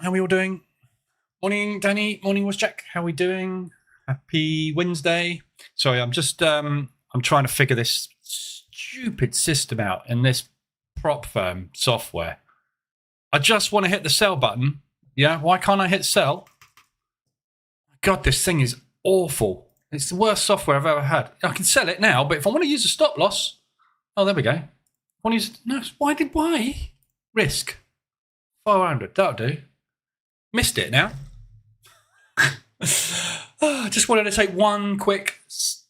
How are we all doing? Morning, Danny. Morning, Jack. How are we doing? Happy Wednesday. Sorry, I'm just I'm trying to figure this stupid system out in this prop firm software. I just want to hit the sell button. Yeah, why can't I hit sell? God, this thing is awful. It's the worst software I've ever had. I can sell it now, but if I want to use a stop loss, oh, there we go. I want to use no. Why risk 400? That'll do. Missed it now. I just wanted to take one quick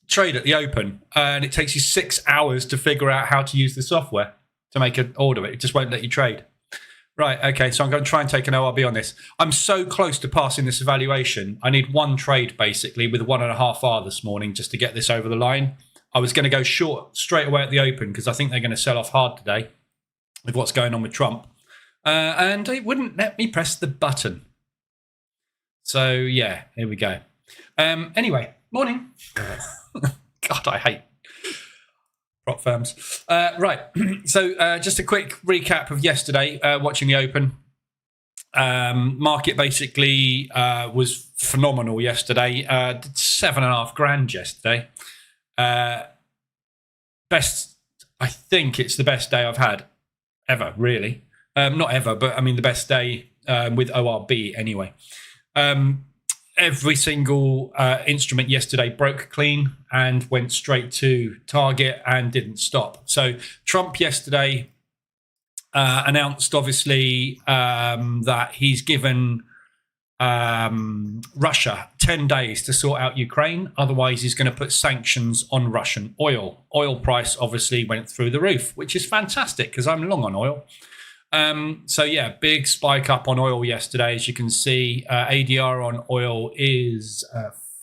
trade at the open, and it takes you 6 hours to figure out how to use the software to make an order. It just won't let you trade. Right, okay, so I'm going to try and take an ORB on this. I'm so close to passing this evaluation. I need one trade, basically, with 1.5R this morning just to get this over the line. I was going to go short straight away at the open because I think they're going to sell off hard today with what's going on with Trump. And it wouldn't let me press the button. So, yeah, here we go. Anyway, morning. God, I hate prop firms. Right, so just a quick recap of yesterday, watching the open. Market basically was phenomenal yesterday. Did 7.5 grand yesterday. Best, I think it's the best day I've had ever, really. Not ever, but I mean the best day with ORB anyway. Every single instrument yesterday broke clean and went straight to target and didn't stop. So Trump yesterday announced, obviously, that he's given Russia 10 days to sort out Ukraine. Otherwise, he's going to put sanctions on Russian oil. Oil price obviously went through the roof, which is fantastic because I'm long on oil. So yeah, big spike up on oil yesterday. As you can see, ADR on oil is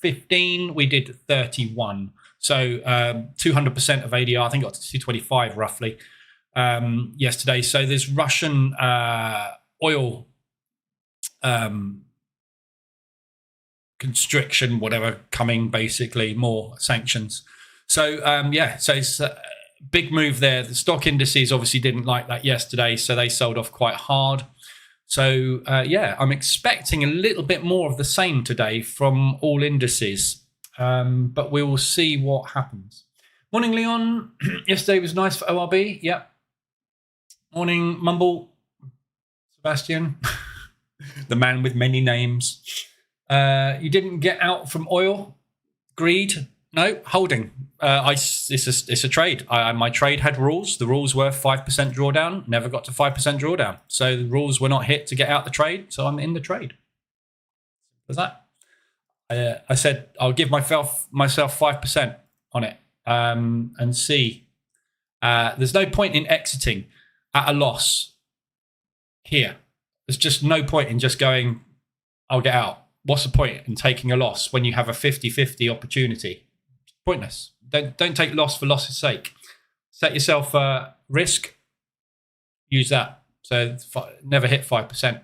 15. We did 31. So 200% of ADR, I think got to 225 roughly yesterday. So there's Russian oil constriction, whatever, coming, basically, more sanctions. So yeah, so it's big move there. The stock indices obviously didn't like that yesterday, so they sold off quite hard. So yeah, I'm expecting a little bit more of the same today from all indices, but we will see what happens. Morning, Leon. Yesterday was nice for ORB. Yep. Morning, Mumble. Sebastian, the man with many names. You didn't get out from oil? Greed? No, holding. It's a trade. My trade had rules. The rules were 5% drawdown. Never got to 5% drawdown. So the rules were not hit to get out the trade. So I'm in the trade. What's that? I said I'll give myself 5% on it and see. There's no point in exiting at a loss here. There's just no point in just going, I'll get out. What's the point in taking a loss when you have a 50-50 opportunity? Pointless. Don't take loss for loss's sake. Set yourself risk. Use that. So never hit 5%.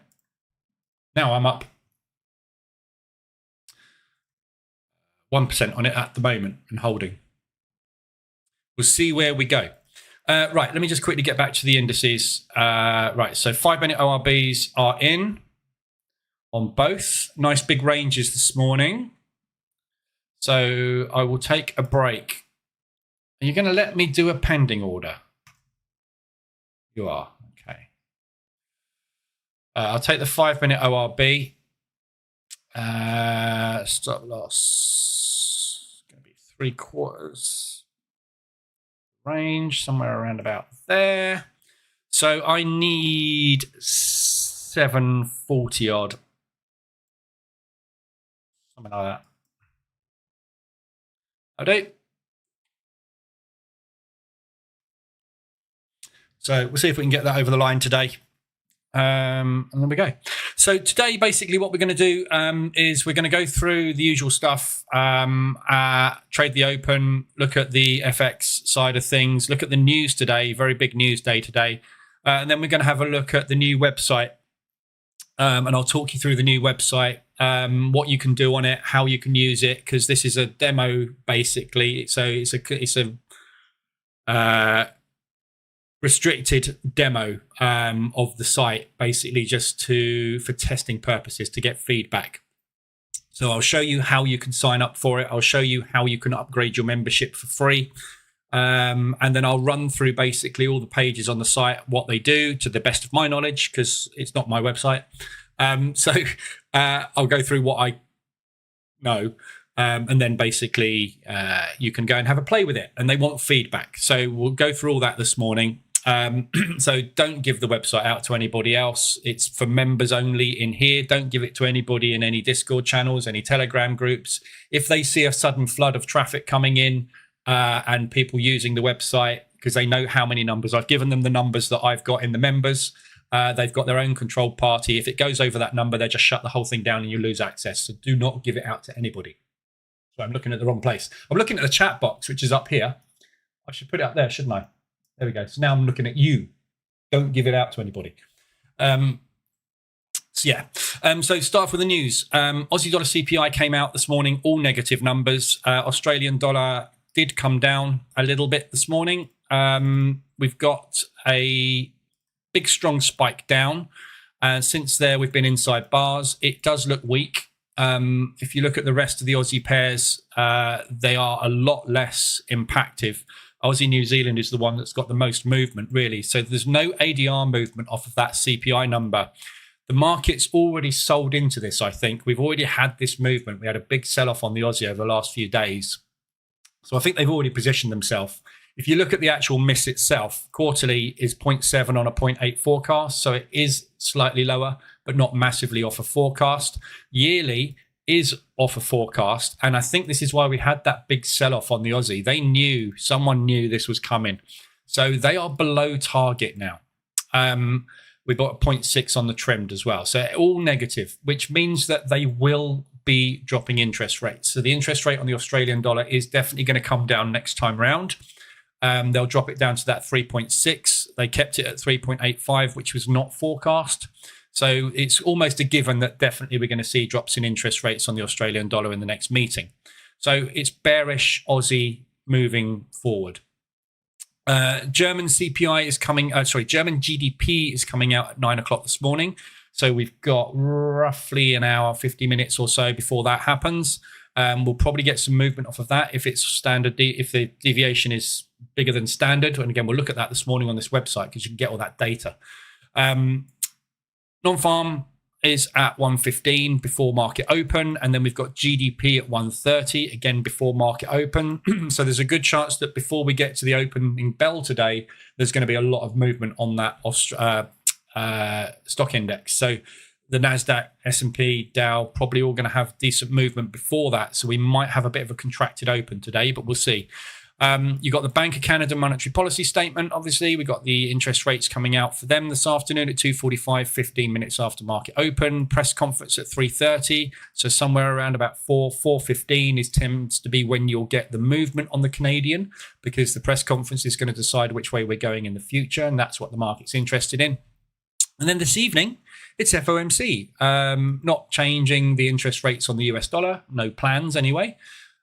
Now I'm up 1% on it at the moment and holding. We'll see where we go. Right, let me just quickly get back to the indices. Right, so 5-minute ORBs are in on both. Nice big ranges this morning. So I will take a break. Are you going to let me do a pending order? You are. Okay. I'll take the 5-minute ORB. Stop loss. Going to be 3/4. Range somewhere around about there. So I need 740 odd. Something like that. Update. So we'll see if we can get that over the line today. And there we go. So today, basically, what we're going to do is we're going to go through the usual stuff, trade the open, look at the FX side of things, look at the news today, very big news day today. And then we're going to have a look at the new website. And I'll talk you through the new website, what you can do on it, how you can use it, because this is a demo basically. So it's a restricted demo of the site, basically just for testing purposes, to get feedback. So I'll show you how you can sign up for it. I'll show you how you can upgrade your membership for free. And then I'll run through basically all the pages on the site, what they do to the best of my knowledge, because it's not my website. So I'll go through what I know. And then basically you can go and have a play with it. And they want feedback. So we'll go through all that this morning. So don't give the website out to anybody else. It's for members only in here. Don't give it to anybody in any Discord channels, any Telegram groups. If they see a sudden flood of traffic coming in and people using the website, because they know how many numbers, I've given them the numbers that I've got in the members. They've got their own controlled party. If it goes over that number, they just shut the whole thing down and you lose access. So do not give it out to anybody. So I'm looking at the wrong place. I'm looking at the chat box, which is up here. I should put it up there, shouldn't I? There we go. So now I'm looking at you. Don't give it out to anybody. So start with the news. Aussie dollar CPI came out this morning, all negative numbers. Australian dollar did come down a little bit this morning. We've got a big, strong spike down. Since there, we've been inside bars. It does look weak. If you look at the rest of the Aussie pairs, they are a lot less impactive. Aussie New Zealand is the one that's got the most movement, really. So there's no ADR movement off of that CPI number. The market's already sold into this, I think. We've already had this movement. We had a big sell-off on the Aussie over the last few days. So I think they've already positioned themselves. If you look at the actual miss itself, quarterly is 0.7 on a 0.8 forecast. So it is slightly lower, but not massively off a forecast. Yearly is off a forecast. And I think this is why we had that big sell-off on the Aussie. Someone knew this was coming. So they are below target now. We've got a 0.6 on the trimmed as well. So all negative, which means that they will be dropping interest rates. So the interest rate on the Australian dollar is definitely going to come down next time round. They'll drop it down to that 3.6. They kept it at 3.85, which was not forecast. So it's almost a given that definitely we're going to see drops in interest rates on the Australian dollar in the next meeting. So it's bearish Aussie moving forward. German CPI is German GDP is coming out at 9 o'clock this morning. So we've got roughly an hour, 50 minutes or so before that happens. We'll probably get some movement off of that if it's standard, if the deviation is bigger than standard. And again, we'll look at that this morning on this website because you can get all that data. Non-farm is at 115 before market open, and then we've got GDP at 130 again before market open. So there's a good chance that before we get to the opening bell today, there's going to be a lot of movement on that stock index. So the Nasdaq, S&P, Dow probably all going to have decent movement before that. So we might have a bit of a contracted open today, but we'll see. You got the Bank of Canada monetary policy statement. Obviously, we got the interest rates coming out for them this afternoon at 2:45, 15 minutes after market open. Press conference at 3:30. So somewhere around about 4:15 tends to be when you'll get the movement on the Canadian, because the press conference is going to decide which way we're going in the future, and that's what the market's interested in. And then this evening, it's FOMC, not changing the interest rates on the US dollar, no plans anyway.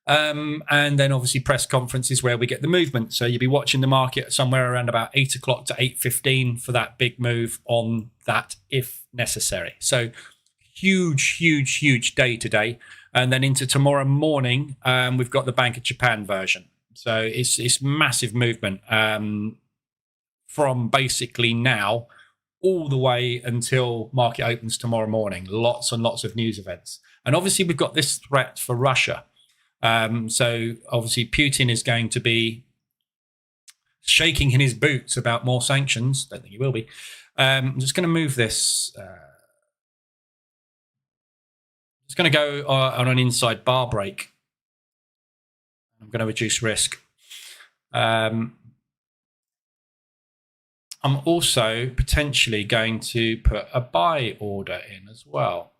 And then obviously press conferences where we get the movement. So you'll be watching the market somewhere around about 8 o'clock to 8:15 for that big move on that if necessary. So huge day today. And then into tomorrow morning, we've got the Bank of Japan version. So it's massive movement from basically now all the way until market opens tomorrow morning. Lots and lots of news events. And obviously we've got this threat for Russia. So obviously Putin is going to be shaking in his boots about more sanctions. Don't think he will be. I'm just going to move this. Just going to go on an inside bar break. I'm going to reduce risk. I'm also potentially going to put a buy order in as well.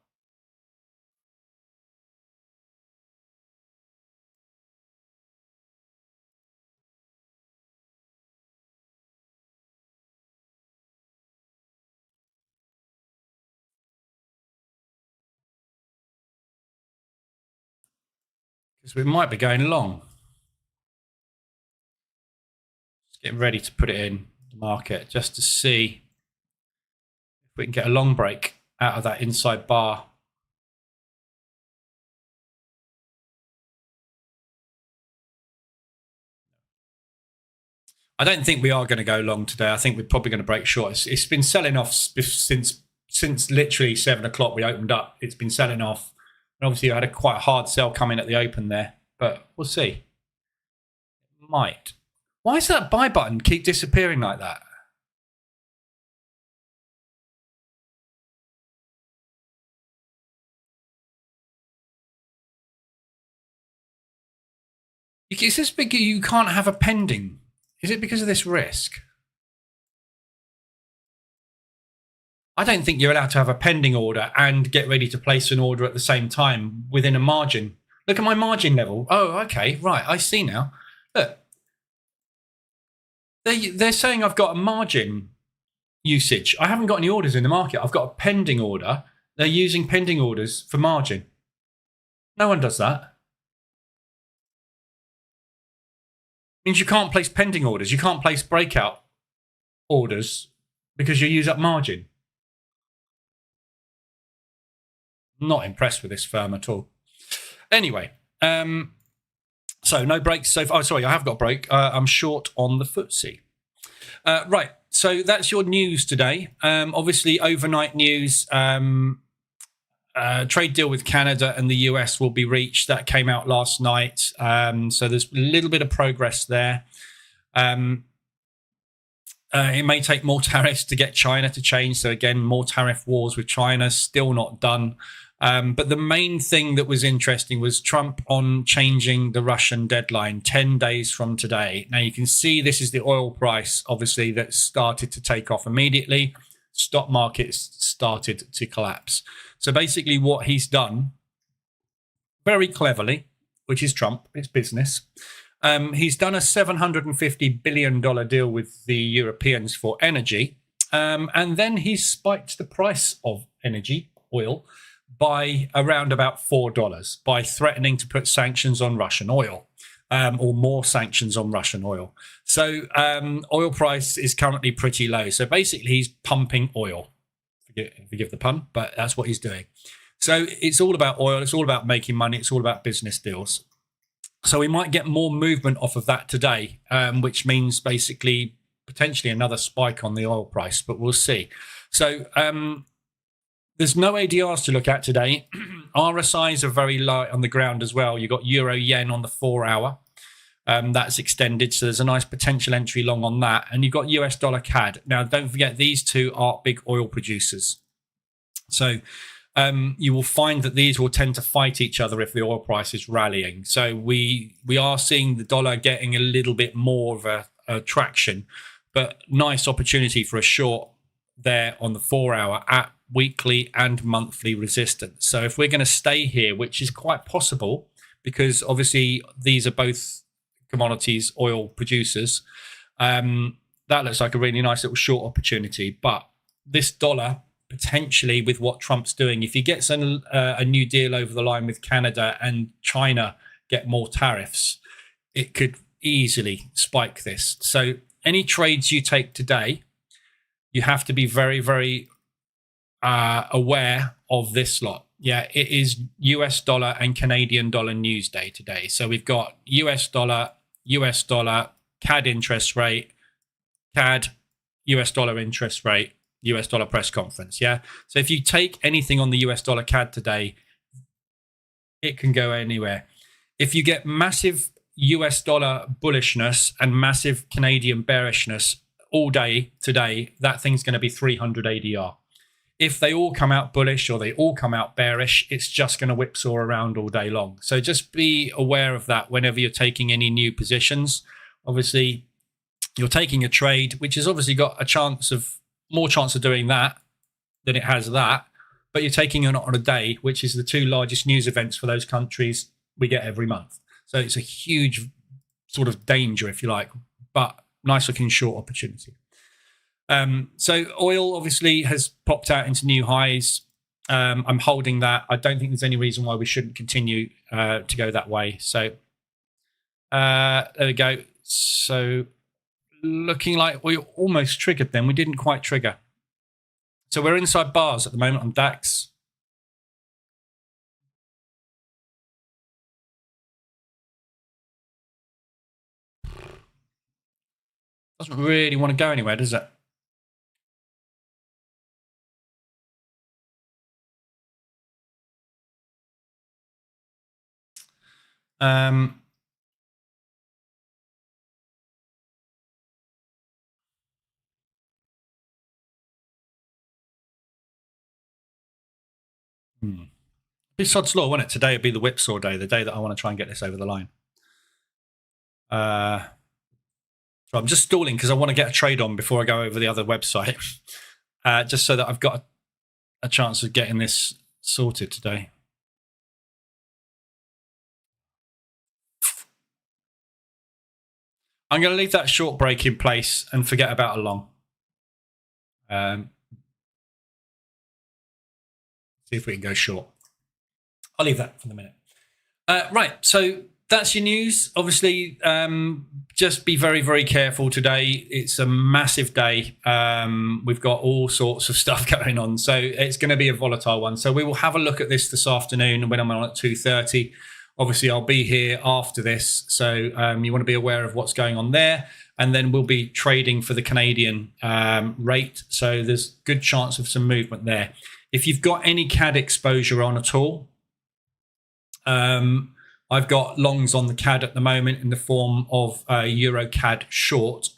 Because we might be going long. Just getting ready to put it in. the market just to see if we can get a long break out of that inside bar. I don't think we are going to go long today. I think we're probably going to break short. It's been selling off since literally 7 o'clock we opened up. It's been selling off. And obviously, I had a quite hard sell coming at the open there, but we'll see. Might. Why does that buy button keep disappearing like that? Is this because you can't have a pending? Is it because of this risk? I don't think you're allowed to have a pending order and get ready to place an order at the same time within a margin. Look at my margin level. Oh, okay, right. I see now. Look, they're saying I've got a margin usage. I haven't got any orders in the market. I've got a pending order. They're using pending orders for margin. No one does that. Means you can't place pending orders. You can't place breakout orders because you use up margin. Not impressed with this firm at all. Anyway, so no breaks so far. Oh, sorry, I have got a break. I'm short on the FTSE. Right, so that's your news today. Obviously, overnight news. Trade deal with Canada and the US will be reached. That came out last night. So there's a little bit of progress there. It may take more tariffs to get China to change. So again, more tariff wars with China, still not done. But the main thing that was interesting was Trump on changing the Russian deadline 10 days from today. Now you can see this is the oil price, obviously, that started to take off immediately. Stock markets started to collapse. So basically what he's done, very cleverly, which is Trump, it's business, he's done a $750 billion deal with the Europeans for energy. And then he's spiked the price of energy, oil, by around about $4 by threatening to put sanctions on Russian oil. Or more sanctions on Russian oil. So oil price is currently pretty low. So basically he's pumping oil. Forgive the pun, but that's what he's doing. So it's all about oil. It's all about making money. It's all about business deals. So we might get more movement off of that today, which means basically potentially another spike on the oil price, but we'll see. So there's no ADRs to look at today. RSIs are very light on the ground as well. You've got Euro Yen on the 4 hour. That's extended. So there's a nice potential entry long on that. And you've got US dollar CAD. Now, don't forget, these two are big oil producers. So you will find that these will tend to fight each other if the oil price is rallying. So we are seeing the dollar getting a little bit more of a traction, but nice opportunity for a short there on the 4 hour at weekly and monthly resistance. So if we're going to stay here, which is quite possible because obviously these are both commodities, oil producers, that looks like a really nice little short opportunity. But this dollar, potentially with what Trump's doing, if he gets a new deal over the line with Canada and China get more tariffs, it could easily spike this. So any trades you take today, you have to be very, very aware of this lot. Yeah, it is US dollar and Canadian dollar news day today. So we've got US dollar, CAD interest rate, CAD, US dollar interest rate, US dollar press conference. Yeah. So if you take anything on the US dollar CAD today, it can go anywhere. If you get massive US dollar bullishness and massive Canadian bearishness all day today, that thing's going to be 300 ADR. If they all come out bullish or they all come out bearish, it's just going to whipsaw around all day long. So just be aware of that whenever you're taking any new positions. Obviously, you're taking a trade, which has obviously got more chance of doing that than it has that. But you're taking it on a day, which is the two largest news events for those countries we get every month. So it's a huge sort of danger, if you like, but nice looking short opportunity. So oil obviously has popped out into new highs. I'm holding that. I don't think there's any reason why we shouldn't continue to go that way. So there we go. So looking like we almost triggered then. We didn't quite trigger. So we're inside bars at the moment on DAX. Doesn't really want to go anywhere, does it? Be sod's law, wouldn't it? Today would be the whipsaw day, the day that I want to try and get this over the line. So I'm just stalling because I want to get a trade on before I go over the other website, just so that I've got a chance of getting this sorted today. I'm going to leave that short break in place and forget about a long. See if we can go short. I'll leave that for the minute. Right, so that's your news. Obviously, just be very, very careful today. It's a massive day. We've got all sorts of stuff going on. So it's going to be a volatile one. So we will have a look at this afternoon when I'm on at 2:30. Obviously, I'll be here after this. So you want to be aware of what's going on there. And then we'll be trading for the Canadian rate. So there's good chance of some movement there. If you've got any CAD exposure on at all, I've got longs on the CAD at the moment in the form of Euro CAD short.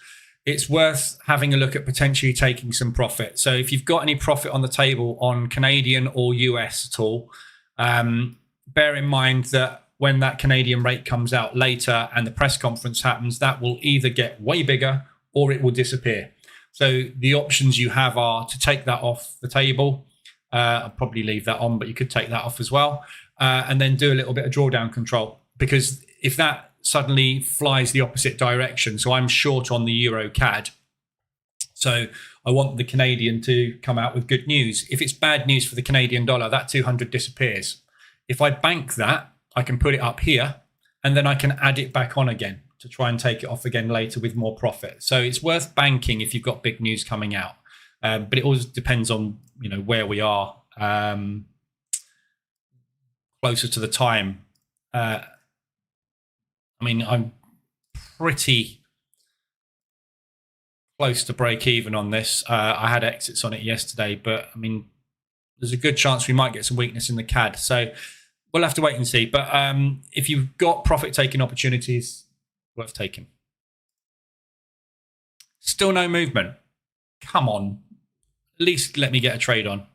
It's worth having a look at potentially taking some profit. So if you've got any profit on the table on Canadian or US at all, bear in mind that when that Canadian rate comes out later and the press conference happens, that will either get way bigger or it will disappear. So the options you have are to take that off the table. I'll probably leave that on, but you could take that off as well. And then do a little bit of drawdown control, because if that suddenly flies the opposite direction, so I'm short on the Euro CAD, so I want the Canadian to come out with good news. If it's bad news for the Canadian dollar, that 200 disappears. If I bank that, I can put it up here and then I can add it back on again to try and take it off again later with more profit. So it's worth banking if you've got big news coming out. But it always depends on, where we are. Closer to the time. I'm pretty close to break even on this. I had exits on it yesterday, but there's a good chance we might get some weakness in the CAD. So we'll have to wait and see. But if you've got profit taking opportunities, worth taking. Still no movement. Come on. At least let me get a trade on.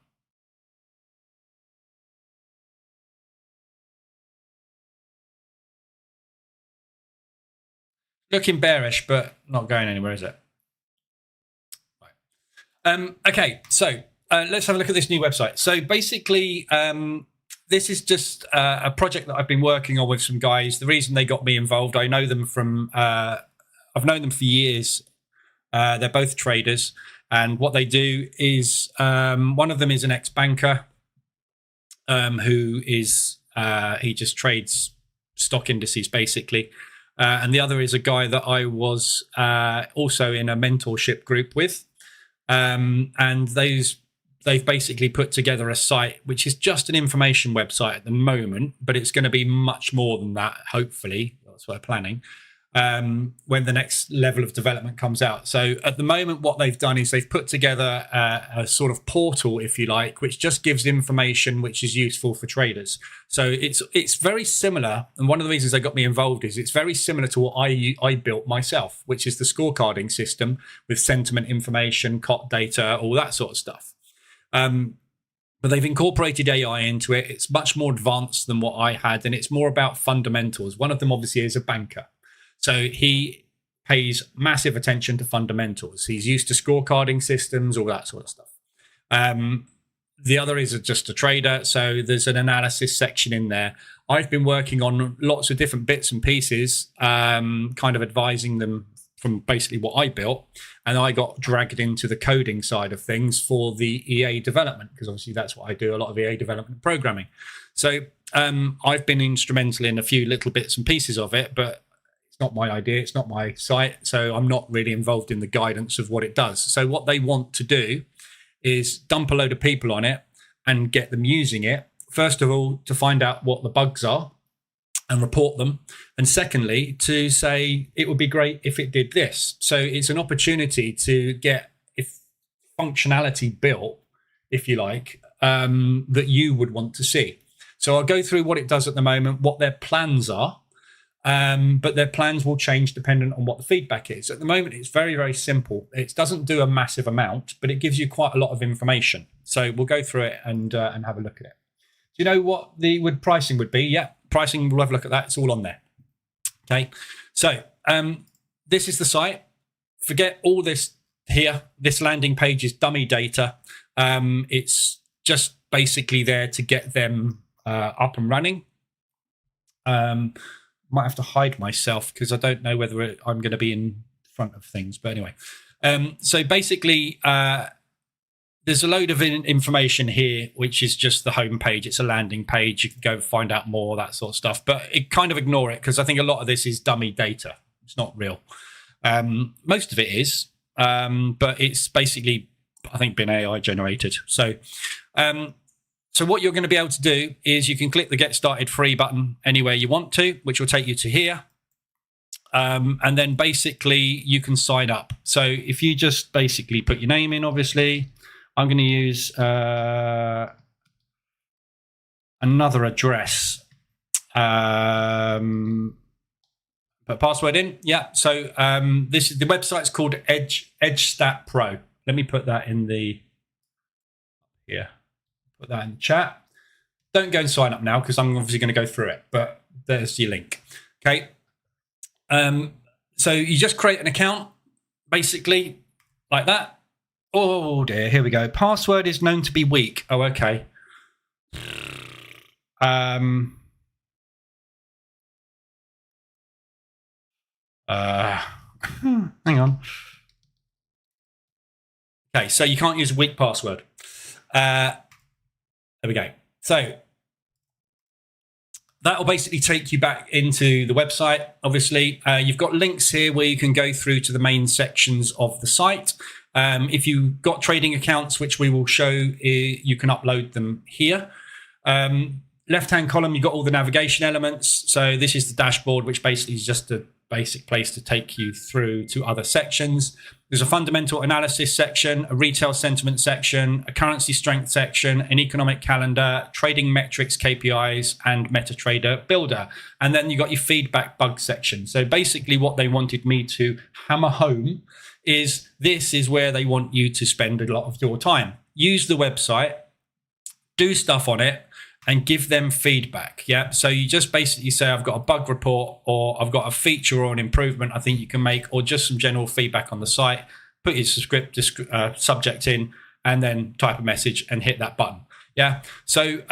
Looking bearish, but not going anywhere, is it? Right. Okay, so let's have a look at this new website. So basically, this is just a project that I've been working on with some guys. The reason they got me involved, I know them from, I've known them for years. They're both traders. And what they do is, one of them is an ex-banker who is, he just trades stock indices, basically. And the other is a guy that I was also in a mentorship group with. And they've basically put together a site, which is just an information website at the moment, but it's going to be much more than that, hopefully. That's what we're planning. When the next level of development comes out. So at the moment, what they've done is they've put together a sort of portal, if you like, which just gives information which is useful for traders. So it's very similar. And one of the reasons they got me involved is it's very similar to what I built myself, which is the scorecarding system with sentiment information, COT data, all that sort of stuff. But they've incorporated AI into it. It's much more advanced than what I had, and it's more about fundamentals. One of them obviously is a banker. So he pays massive attention to fundamentals. He's used to scorecarding systems, all that sort of stuff. The other is just a trader. So there's an analysis section in there. I've been working on lots of different bits and pieces, kind of advising them from basically what I built. And I got dragged into the coding side of things for the EA development, because obviously that's what I do, a lot of EA development programming. So I've been instrumental in a few little bits and pieces of it, but It's not my idea. It's not my site. So I'm not really involved in the guidance of what it does. So what they want to do is dump a load of people on it and get them using it. First of all, to find out what the bugs are and report them. And secondly, to say it would be great if it did this. So it's an opportunity to get functionality built, if you like, that you would want to see. So I'll go through what it does at the moment, what their plans are, but their plans will change dependent on what the feedback is. At the moment, it's very, very simple. It doesn't do a massive amount, but it gives you quite a lot of information. So we'll go through it and have a look at it. Do you know what the pricing would be? Yeah, pricing, we'll have a look at that. It's all on there. Okay, so this is the site. Forget all this here. This landing page is dummy data. It's just basically there to get them up and running. Might have to hide myself because I don't know whether I'm going to be in front of things. But anyway, so basically, there's a load of information here, which is just the home page. It's a landing page. You can go find out more, that sort of stuff. But kind of ignore it because I think a lot of this is dummy data. It's not real. Most of it is, but it's basically, I think, been AI generated. So what you're going to be able to do is you can click the Get Started Free button anywhere you want to, which will take you to here. And then basically you can sign up. So if you just basically put your name in, obviously, I'm going to use another address. Put password in. Yeah. So this is the website's called EdgeStat Pro. Let me put that in the here. Put that in the chat. Don't go and sign up now because I'm obviously going to go through it, but there's your link. Okay. So you just create an account basically like that. Oh dear, here we go. Password is known to be weak. Oh, okay. Hang on. Okay, so you can't use a weak password. There we go. So that will basically take you back into the website. Obviously, you've got links here where you can go through to the main sections of the site. If you've got trading accounts, which we will show, you can upload them here. Left-hand column, you've got all the navigation elements. So this is the dashboard, which basically is just a basic place to take you through to other sections. There's a fundamental analysis section, a retail sentiment section, a currency strength section, an economic calendar, trading metrics, KPIs, and MetaTrader builder. And then you got your feedback bug section. So basically what they wanted me to hammer home is this is where they want you to spend a lot of your time. Use the website, do stuff on it, and give them feedback. Yeah. So you just basically say, I've got a bug report, or I've got a feature or an improvement I think you can make, or just some general feedback on the site. Put your subject in, and then type a message and hit that button. Yeah. So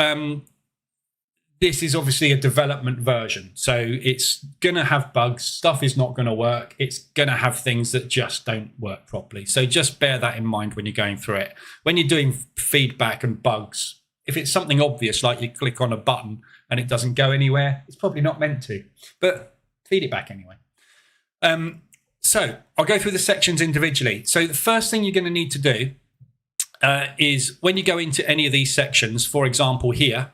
this is obviously a development version. So it's going to have bugs. Stuff is not going to work. It's going to have things that just don't work properly. So just bear that in mind when you're going through it. When you're doing feedback and bugs, if it's something obvious, like you click on a button and it doesn't go anywhere, it's probably not meant to, but feed it back anyway. So I'll go through the sections individually. So the first thing you're going to need to do is when you go into any of these sections, for example, here,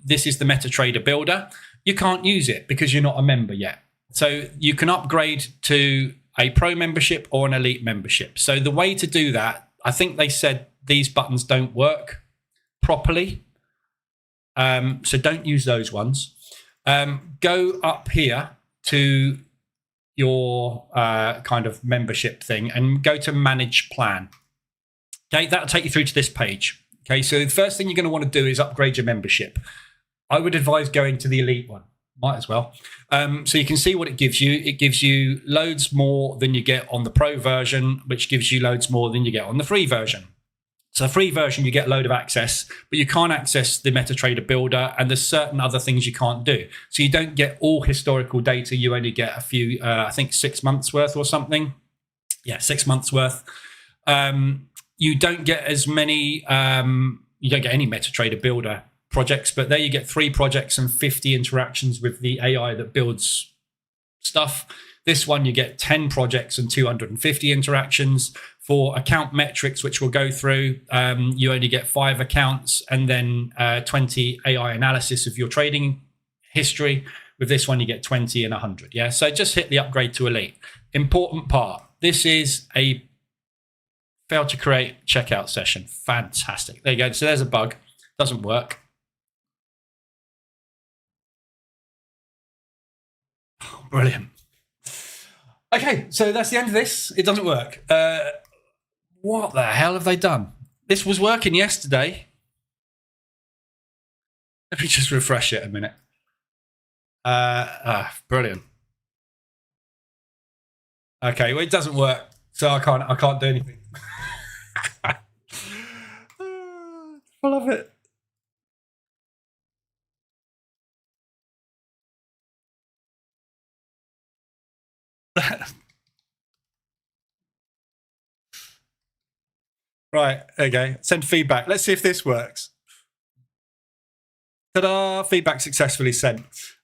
this is the MetaTrader builder. You can't use it because you're not a member yet. So you can upgrade to a pro membership or an elite membership. So the way to do that, I think they said these buttons don't work properly. So don't use those ones. Go up here to your kind of membership thing and go to manage plan. Okay, that'll take you through to this page. Okay, so the first thing you're going to want to do is upgrade your membership. I would advise going to the elite one. Might as well. So you can see what it gives you. It gives you loads more than you get on the pro version, which gives you loads more than you get on the free version. So the free version, you get a load of access, but you can't access the MetaTrader builder, and there's certain other things you can't do. So you don't get all historical data. You only get a few, I think 6 months worth or something. Yeah, 6 months worth. You don't get as many, you don't get any MetaTrader builder projects, but there you get 3 projects and 50 interactions with the AI that builds stuff. This one, you get 10 projects and 250 interactions. For account metrics, which we'll go through, you only get 5 accounts and then 20 AI analysis of your trading history. With this one, you get 20 and 100. Yeah, so just hit the upgrade to elite. Important part. This is a fail to create checkout session. Fantastic. There you go. So there's a bug. Doesn't work. Oh, brilliant. Okay, so that's the end of this. It doesn't work. What the hell have they done? This was working yesterday. Let me just refresh it a minute. Brilliant. Okay, well, it doesn't work, so I can't do anything. I love it. Right, okay. Send feedback. Let's see if this works. Ta-da! Feedback successfully sent.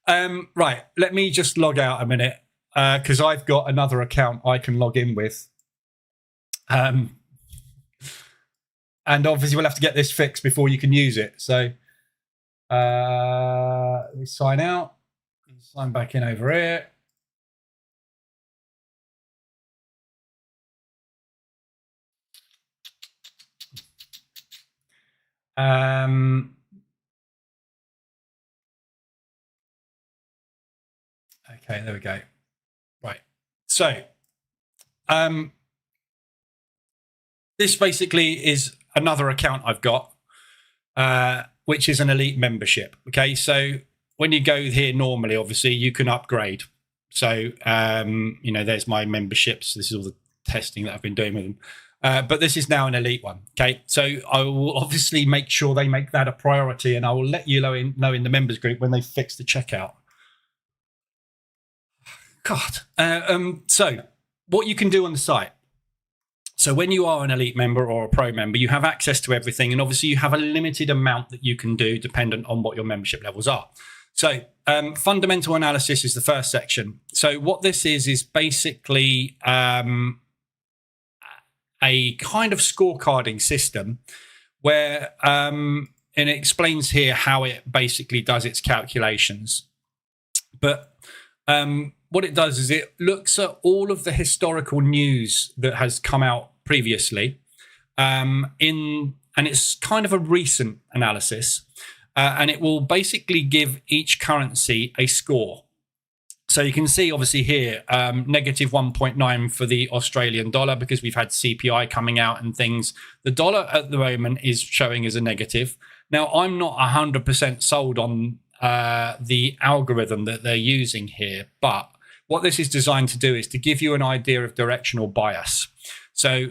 Right, let me just log out a minute because I've got another account I can log in with. And obviously we'll have to get this fixed before you can use it. So we sign out, sign back in over here. Okay, there we go. Right. So this basically is another account I've got, which is an elite membership. Okay, so when you go here normally, obviously you can upgrade. So there's my memberships. This is all the testing that I've been doing with them. But this is now an elite one. Okay, so I will obviously make sure they make that a priority, and I will let you know in the members group when they fix the checkout. God. So what you can do on the site. So when you are an elite member or a pro member, you have access to everything, and obviously you have a limited amount that you can do dependent on what your membership levels are. So fundamental analysis is the first section. So what this is basically a kind of scorecarding system where and it explains here how it basically does its calculations. But what it does is it looks at all of the historical news that has come out previously and it's kind of a recent analysis, and it will basically give each currency a score. So you can see obviously here, negative 1.9 for the Australian dollar because we've had CPI coming out and things. The dollar at the moment is showing as a negative. Now, I'm not 100% sold on the algorithm that they're using here, but what this is designed to do is to give you an idea of directional bias. So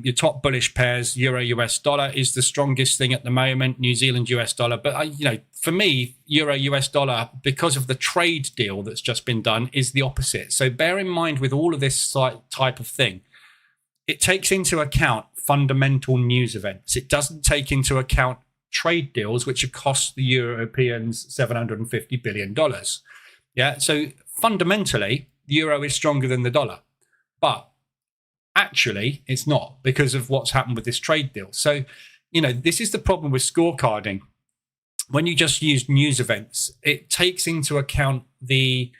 your top bullish pairs, Euro US dollar is the strongest thing at the moment, New Zealand US dollar. But, for me, Euro US dollar, because of the trade deal that's just been done, is the opposite. So bear in mind with all of this type of thing, it takes into account fundamental news events. It doesn't take into account trade deals, which have cost the Europeans $750 billion. Yeah. So fundamentally, the euro is stronger than the dollar. But actually, it's not because of what's happened with this trade deal. So, this is the problem with scorecarding. When you just use news events, it takes into account the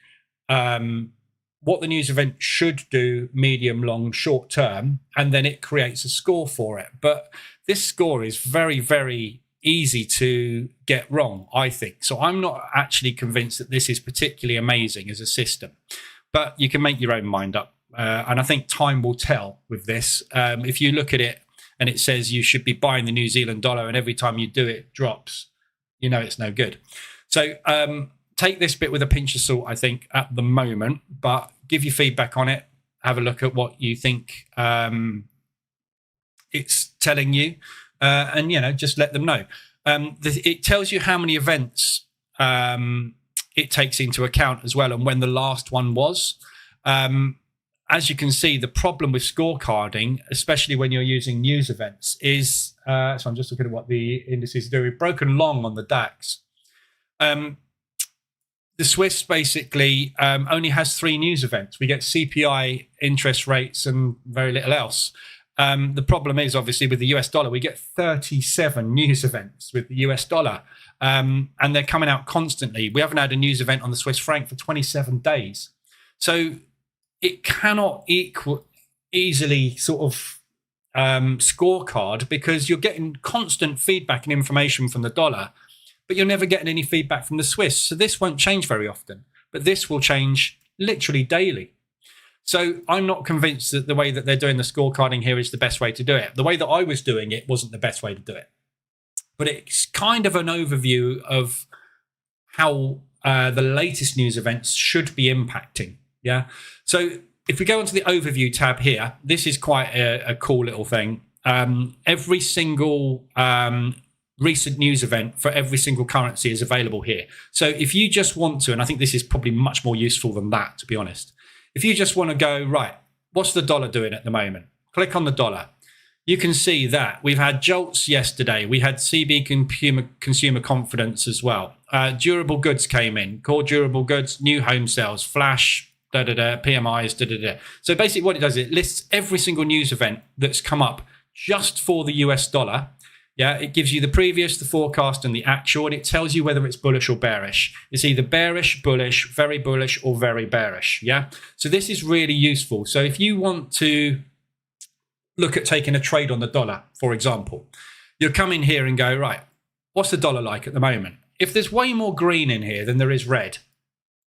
what the news event should do, medium, long, short term, and then it creates a score for it. But this score is very, very easy to get wrong, I think. So I'm not actually convinced that this is particularly amazing as a system, but you can make your own mind up. And I think time will tell with this. If you look at it and it says you should be buying the New Zealand dollar and every time you do it drops, it's no good. So take this bit with a pinch of salt, I think, at the moment, but give your feedback on it. Have a look at what you think it's telling you. And, just let them know. It tells you how many events it takes into account as well and when the last one was. As you can see, the problem with scorecarding, especially when you're using news events, is so I'm just looking at what the indices do. We've broken long on the DAX. the Swiss basically only has 3 news events. We get CPI, interest rates, and very little else. The problem is, obviously, with the US dollar, we get 37 news events with the US dollar, and they're coming out constantly. We haven't had a news event on the Swiss franc for 27 days. So it cannot easily sort of scorecard, because you're getting constant feedback and information from the dollar, but you're never getting any feedback from the Swiss. So this won't change very often, but this will change literally daily. So I'm not convinced that the way that they're doing the scorecarding here is the best way to do it. The way that I was doing it wasn't the best way to do it. But it's kind of an overview of how the latest news events should be impacting. Yeah. So if we go onto the overview tab here, this is quite a cool little thing. Every single recent news event for every single currency is available here. So if you just want to, and I think this is probably much more useful than that, to be honest. If you just want to go, right, what's the dollar doing at the moment? Click on the dollar. You can see that we've had jolts yesterday. We had CB consumer confidence as well. Durable goods came in, core durable goods, new home sales, flash, PMIs, So basically what it does, it lists every single news event that's come up just for the US dollar. Yeah, it gives you the previous, the forecast, and the actual, and it tells you whether it's bullish or bearish. It's either bearish, bullish, or very bearish. Yeah, so this is really useful. So if you want to look at taking a trade on the dollar, for example, you'll come in here and go, right, what's the dollar like at the moment? If there's way more green in here than there is red,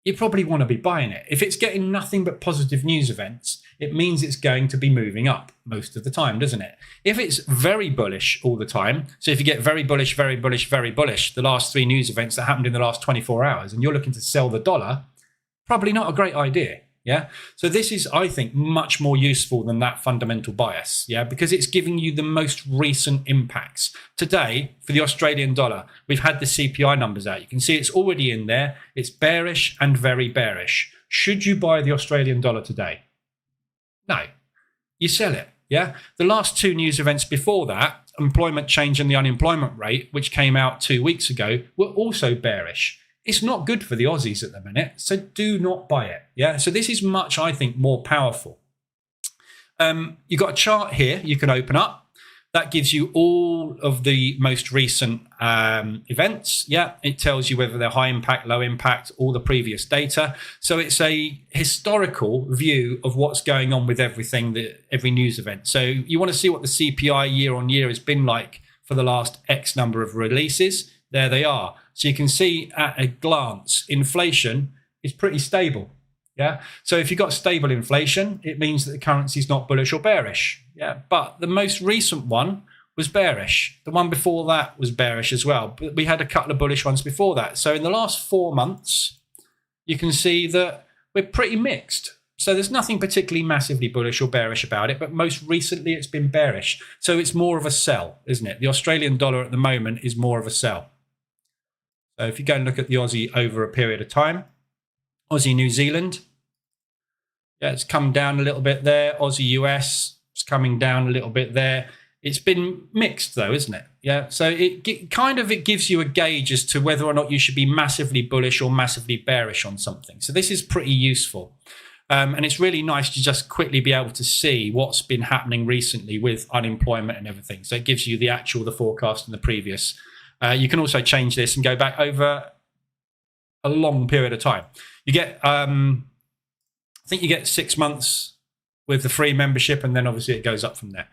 you probably want to be buying it. If it's getting nothing but positive news events, it means it's going to be moving up most of the time, doesn't it? If it's very bullish all the time, so if you get very bullish, the last 3 news events that happened in the last 24 hours, and you're looking to sell the dollar, probably not a great idea. Yeah. So this is, I think, much more useful than that fundamental bias. Yeah. Because it's giving you the most recent impacts. Today, for the Australian dollar, we've had the CPI numbers out. You can see it's already in there. It's bearish and very bearish. Should you buy the Australian dollar today? No. You sell it. Yeah. The last 2 news events before that, employment change and the unemployment rate, which came out 2 weeks ago, were also bearish. It's not good for the Aussies at the minute, so do not buy it. Yeah, so this is much, I think, more powerful. You've got a chart here you can open up. That gives you all of the most recent events. Yeah, it tells you whether they're high impact, low impact, all the previous data. So it's a historical view of what's going on with everything, every news event. So you want to see what the CPI year on year has been like for the last X number of releases. There they are. So you can see at a glance, inflation is pretty stable. Yeah. So if you've got stable inflation, it means that the currency is not bullish or bearish. Yeah. But the most recent one was bearish. The one before that was bearish as well. But we had a couple of bullish ones before that. So in the last 4 months, you can see that we're pretty mixed. So there's nothing particularly massively bullish or bearish about it, but most recently it's been bearish. So it's more of a sell, isn't it? The Australian dollar at the moment is more of a sell. So if you go and look at the Aussie over a period of time, Aussie New Zealand, yeah, it's come down a little bit there. Aussie US, it's coming down a little bit there. It's been mixed though, isn't it? Yeah. So it gives you a gauge as to whether or not you should be massively bullish or massively bearish on something. So this is pretty useful. And it's really nice to just quickly be able to see what's been happening recently with unemployment and everything. So it gives you the actual, the forecast, and the previous. You can also change this and go back over a long period of time. You get, I think you get 6 months with the free membership, and then obviously it goes up from there.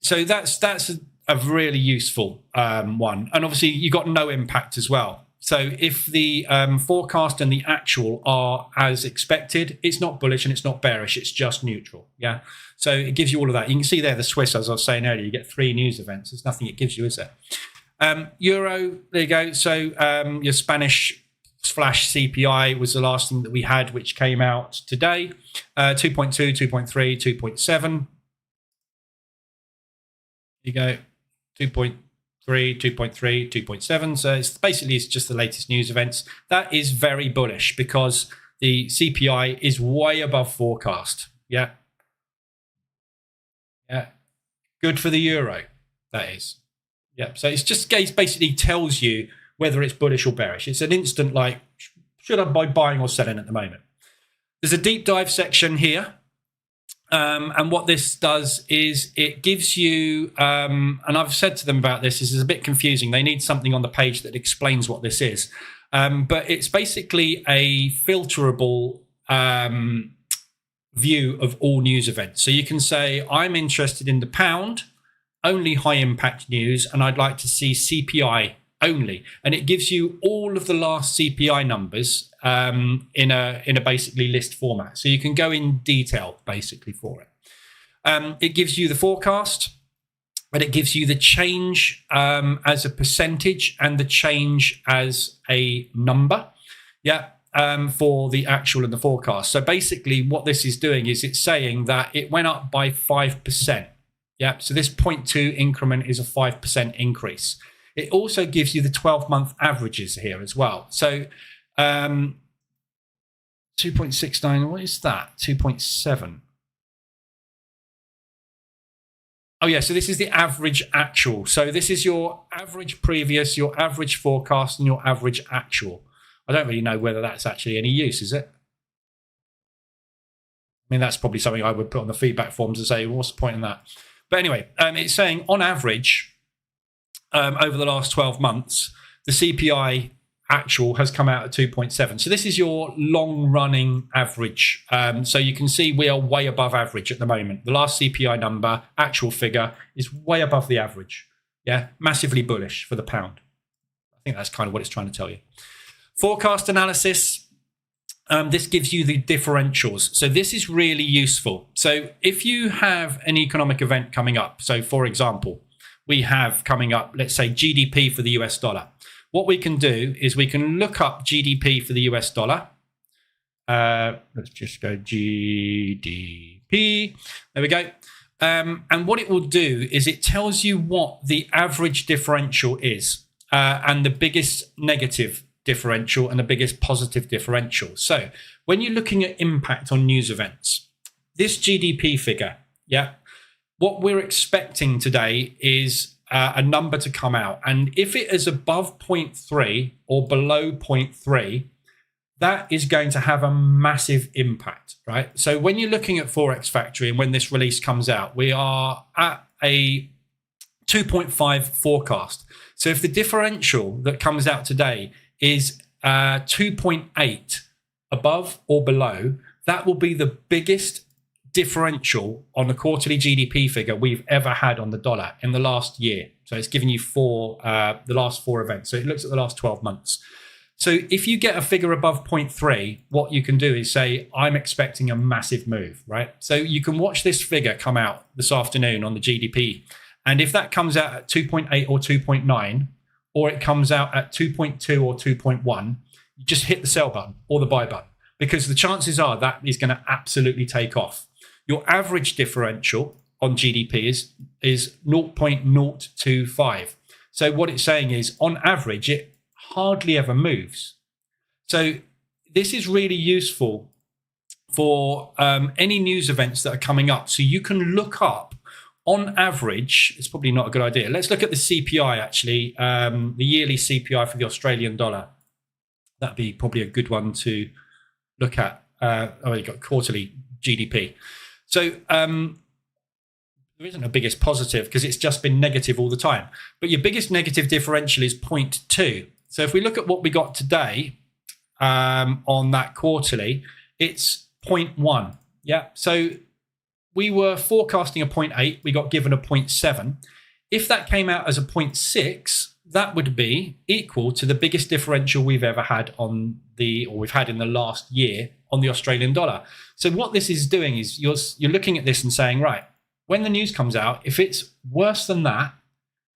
So that's a really useful one. And obviously you got no impact as well. So if the forecast and the actual are as expected, it's not bullish and it's not bearish. It's just neutral. Yeah. So it gives you all of that. You can see there the Swiss, as I was saying earlier, you get 3 news events. There's nothing it gives you, is there? Euro, there you go. So your Spanish flash CPI was the last thing that we had, which came out today. 2.2, 2.3, 2.7. You go 2.3, 2.3, 2.7. So it's basically just the latest news events. That is very bullish because the CPI is way above forecast. Yeah. Yeah. Good for the euro, that is. Yeah. So it basically tells you whether it's bullish or bearish. It's an instant, like, should I be buying or selling at the moment? There's a deep dive section here. And what this does is it gives you, and I've said to them about this is a bit confusing. They need something on the page that explains what this is. But it's basically a filterable view of all news events. So you can say, I'm interested in the pound, only high impact news, and I'd like to see CPI only. And it gives you all of the last CPI numbers in a basically list format. So you can go in detail basically for it. It gives you the forecast, and it gives you the change as a percentage and the change as a number. Yeah. For the actual and the forecast. So basically what this is doing is it's saying that it went up by 5%. Yeah. So this 0.2 increment is a 5% increase. It also gives you the 12-month averages here as well. So 2.69, what is that? 2.7. Oh yeah, so this is the average actual. So this is your average previous, your average forecast, and your average actual. I don't really know whether that's actually any use, is it? I mean, that's probably something I would put on the feedback forms and say, well, what's the point in that? But anyway, it's saying on average, over the last 12 months, the CPI actual has come out at 2.7. So this is your long-running average. So you can see we are way above average at the moment. The last CPI number, actual figure, is way above the average. Yeah, massively bullish for the pound. I think that's kind of what it's trying to tell you. Forecast analysis, this gives you the differentials. So this is really useful. So if you have an economic event coming up, so for example, we have coming up, let's say GDP for the US dollar. What we can do is we can look up GDP for the US dollar. Let's just go GDP. There we go. And what it will do is it tells you what the average differential is and the biggest negative differential and the biggest positive differential. So when you're looking at impact on news events, this GDP figure, yeah, what we're expecting today is a number to come out. And if it is above 0.3 or below 0.3, that is going to have a massive impact, right? So when you're looking at Forex Factory and when this release comes out, we are at a 2.5 forecast. So if the differential that comes out today is 2.8 above or below, that will be the biggest differential on the quarterly GDP figure we've ever had on the dollar in the last year. So it's giving you the last 4 events. So it looks at the last 12 months. So if you get a figure above 0.3, what you can do is say, I'm expecting a massive move, right? So you can watch this figure come out this afternoon on the GDP. And if that comes out at 2.8 or 2.9, or it comes out at 2.2 or 2.1, you just hit the sell button or the buy button, because the chances are that is going to absolutely take off. Your average differential on GDP is 0.025. So what it's saying is, on average, it hardly ever moves. So this is really useful for any news events that are coming up. So you can look up, on average, it's probably not a good idea. Let's look at the CPI, actually, the yearly CPI for the Australian dollar. That'd be probably a good one to look at. You've got quarterly GDP. So there isn't a biggest positive because it's just been negative all the time. But your biggest negative differential is 0.2. So if we look at what we got today on that quarterly, it's 0.1. Yeah. So we were forecasting a 0.8. We got given a 0.7. If that came out as a 0.6, that would be equal to the biggest differential we've ever had we've had in the last year on the Australian dollar. So what this is doing is you're looking at this and saying, right, when the news comes out, if it's worse than that,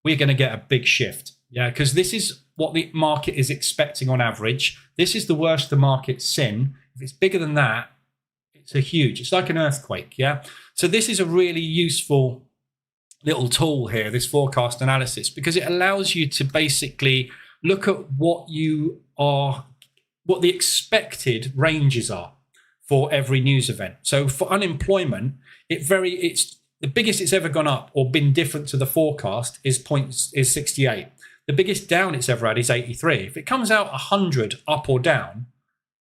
we're going to get a big shift. Yeah, because this is what the market is expecting on average. This is the worst the market's seen. If it's bigger than that, it's like an earthquake. Yeah. So this is a really useful little tool here, this forecast analysis, because it allows you to basically look at what the expected ranges are for every news event. So for unemployment, it's the biggest it's ever gone up or been different to the forecast is 68. The biggest down it's ever had is 83. If it comes out 100 up or down,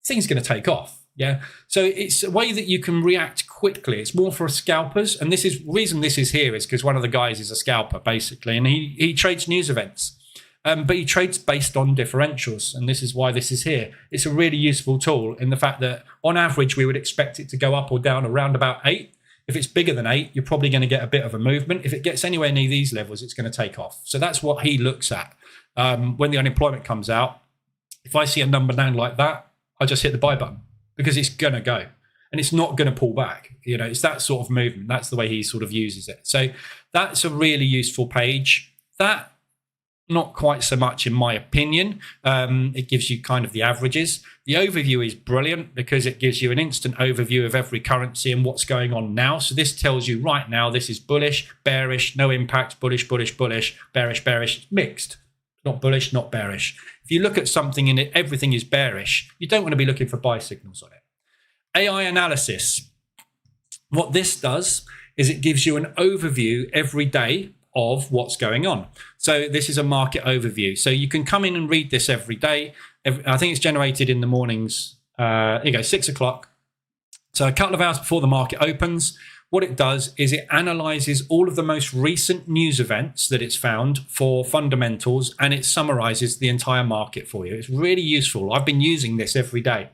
thing's going to take off. Yeah. So it's a way that you can react quickly. It's more for scalpers. And this is reason this is here is because one of the guys is a scalper, basically, and he trades news events. But he trades based on differentials, and this is why this is here. It's a really useful tool in the fact that on average, we would expect it to go up or down around about 8. If it's bigger than 8, you're probably going to get a bit of a movement. If it gets anywhere near these levels, it's going to take off. So that's what he looks at. When the unemployment comes out, if I see a number down like that, I just hit the buy button because it's going to go and it's not going to pull back. You know, it's that sort of movement. That's the way he sort of uses it. So that's a really useful page. That not quite so much in my opinion. It gives you kind of the averages. The overview is brilliant because it gives you an instant overview of every currency and what's going on now. So this tells you right now, this is bullish, bearish, no impact, bullish, bullish, bullish, bearish, bearish, mixed. Not bullish, not bearish. If you look at something and everything is bearish, you don't want to be looking for buy signals on it. AI analysis. What this does is it gives you an overview every day of what's going on. So this is a market overview. So you can come in and read this every day. I think it's generated in the mornings, here you go, 6 o'clock. So a couple of hours before the market opens, what it does is it analyzes all of the most recent news events that it's found for fundamentals, and it summarizes the entire market for you. It's really useful. I've been using this every day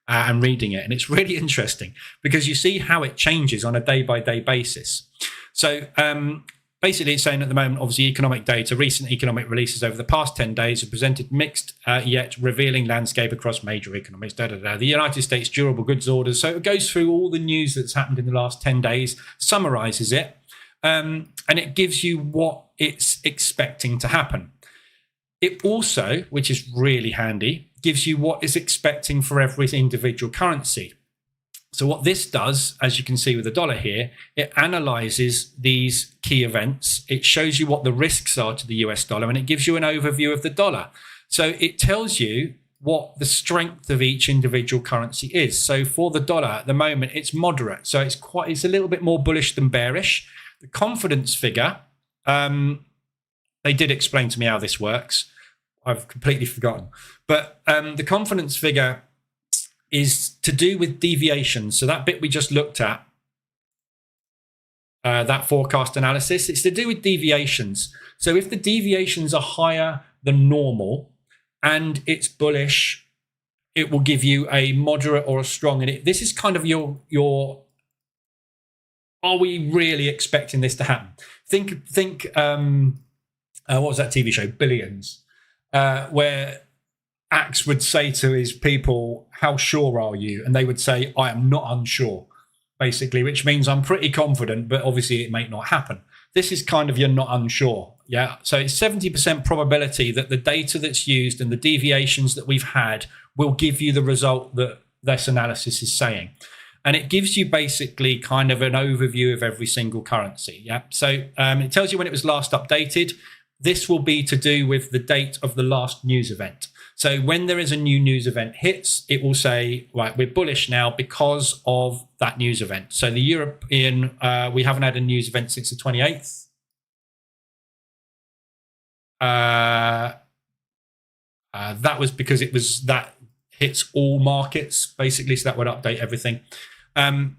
and reading it, and it's really interesting because you see how it changes on a day-by-day basis. So basically, it's saying at the moment, obviously, economic data, recent economic releases over the past 10 days have presented mixed yet revealing landscape across major economies. The United States durable goods orders. So it goes through all the news that's happened in the last 10 days, summarizes it, and it gives you what it's expecting to happen. It also, which is really handy, gives you what it's expecting for every individual currency. So what this does, as you can see with the dollar here, it analyzes these key events. It shows you what the risks are to the US dollar, and it gives you an overview of the dollar. So it tells you what the strength of each individual currency is. So for the dollar at the moment, it's moderate. So it's a little bit more bullish than bearish. The confidence figure, they did explain to me how this works. I've completely forgotten. But the confidence figure is to do with deviations. So that bit we just looked at, that forecast analysis, it's to do with deviations. So if the deviations are higher than normal and it's bullish, it will give you a moderate or a strong. And this is kind of your are we really expecting this to happen? Think what was that TV show, Billions, where Axe would say to his people, how sure are you? And they would say, I am not unsure, basically, which means I'm pretty confident, but obviously it may not happen. This is kind of you're not unsure. Yeah. So it's 70% probability that the data that's used and the deviations that we've had will give you the result that this analysis is saying. And it gives you basically kind of an overview of every single currency. Yeah. So it tells you when it was last updated. This will be to do with the date of the last news event. So when there is a new news event hits, it will say, right, we're bullish now because of that news event. So the European, we haven't had a news event since the 28th. That was because that hits all markets, basically. So that would update everything. And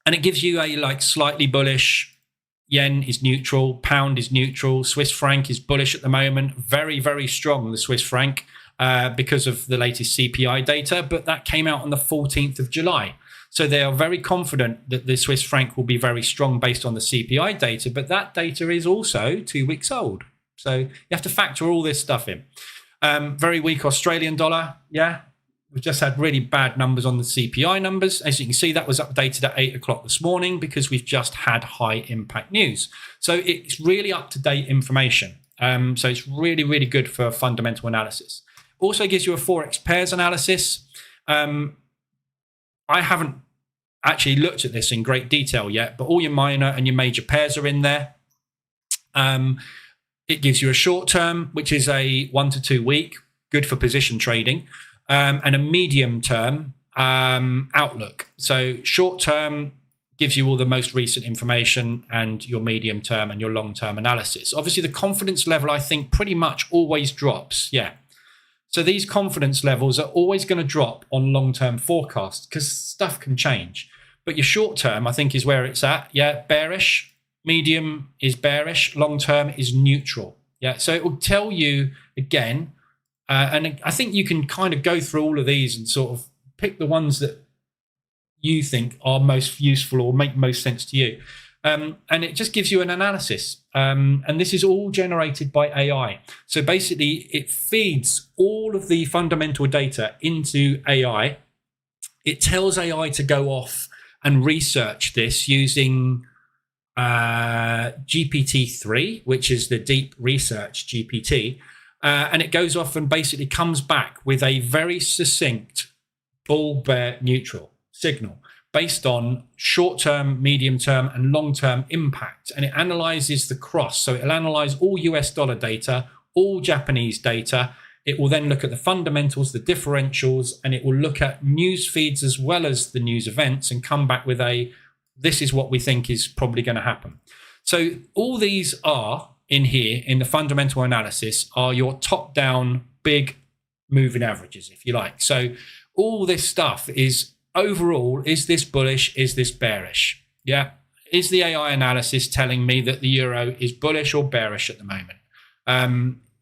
it gives you a slightly bullish. Yen is neutral, pound is neutral, Swiss franc is bullish at the moment. Very, very strong, the Swiss franc. Because of the latest CPI data, but that came out on the 14th of July. So they are very confident that the Swiss franc will be very strong based on the CPI data, but that data is also 2 weeks old. So you have to factor all this stuff in. Very weak Australian dollar. Yeah, we've just had really bad numbers on the CPI numbers. As you can see, that was updated at 8 o'clock this morning because we've just had high impact news. So it's really up-to-date information. So it's really, really good for fundamental analysis. Also gives you a forex pairs analysis. I haven't actually looked at this in great detail yet, but all your minor and your major pairs are in there. It gives you a short term, which is a 1 to 2 week, good for position trading, and a medium term outlook. So short term gives you all the most recent information, and your medium term and your long term analysis. Obviously, the confidence level, I think, pretty much always drops. Yeah. So these confidence levels are always going to drop on long-term forecasts because stuff can change. But your short-term, I think, is where it's at. Yeah, bearish. Medium is bearish. Long-term is neutral. Yeah, so it will tell you again, and I think you can kind of go through all of these and sort of pick the ones that you think are most useful or make most sense to you. And it just gives you an analysis. And this is all generated by AI. So basically, it feeds all of the fundamental data into AI. It tells AI to go off and research this using GPT-3, which is the deep research GPT. And it goes off and basically comes back with a very succinct bull, bear, neutral signal based on short-term, medium-term, and long-term impact. And it analyzes the cross. So it'll analyze all US dollar data, all Japanese data. It will then look at the fundamentals, the differentials, and it will look at news feeds as well as the news events and come back with this is what we think is probably going to happen. So all these are in here in the fundamental analysis are your top-down big moving averages, if you like. So all this stuff is overall, is this bullish? Is this bearish? Yeah. Is the AI analysis telling me that the euro is bullish or bearish at the moment?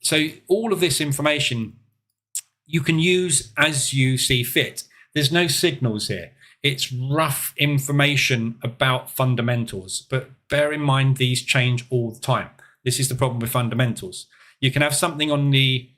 So all of this information you can use as you see fit. There's no signals here. It's rough information about fundamentals, but bear in mind these change all the time. This is the problem with fundamentals. You can have something on the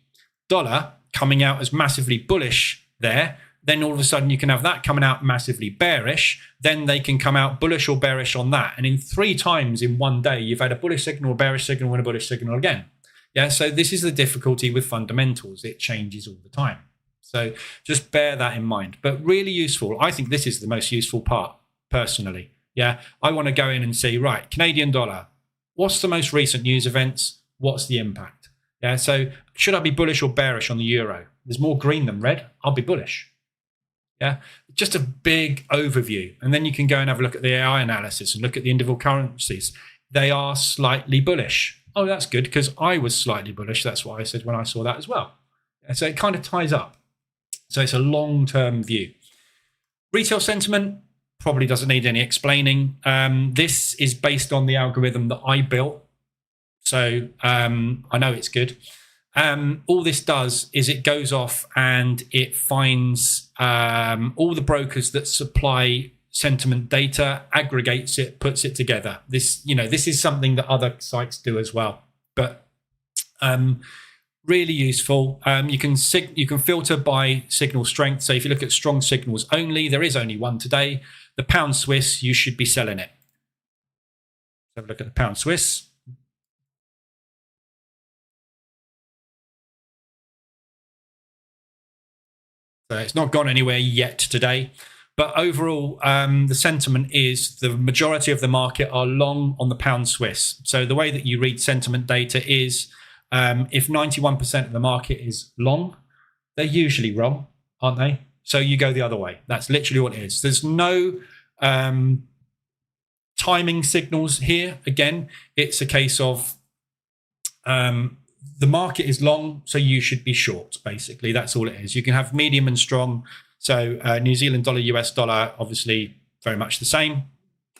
dollar coming out as massively bullish there. Then all of a sudden you can have that coming out massively bearish. Then they can come out bullish or bearish on that. And in 3 times in one day, you've had a bullish signal, a bearish signal, and a bullish signal again. Yeah, so this is the difficulty with fundamentals. It changes all the time. So just bear that in mind. But really useful. I think this is the most useful part, personally. Yeah, I want to go in and see, right, Canadian dollar. What's the most recent news events? What's the impact? Yeah, so should I be bullish or bearish on the euro? There's more green than red. I'll be bullish. Yeah, just a big overview. And then you can go and have a look at the AI analysis and look at the individual currencies. They are slightly bullish. Oh, that's good because I was slightly bullish. That's what I said when I saw that as well. And so it kind of ties up. So it's a long-term view. Retail sentiment probably doesn't need any explaining. This is based on the algorithm that I built. So I know it's good. All this does is it goes off and it finds all the brokers that supply sentiment data, aggregates it, puts it together. This is something that other sites do as well, but really useful. You can filter by signal strength. So if you look at strong signals only, there is only one today. The pound Swiss, you should be selling it. Let's have a look at the pound Swiss. So it's not gone anywhere yet today. But overall, the sentiment is the majority of the market are long on the pound Swiss. So the way that you read sentiment data is if 91% of the market is long, they're usually wrong, aren't they? So you go the other way. That's literally what it is. There's no timing signals here. Again, it's a case of the market is long, so you should be short, basically. That's all it is. You can have medium and strong. So New Zealand dollar, US dollar, obviously very much the same.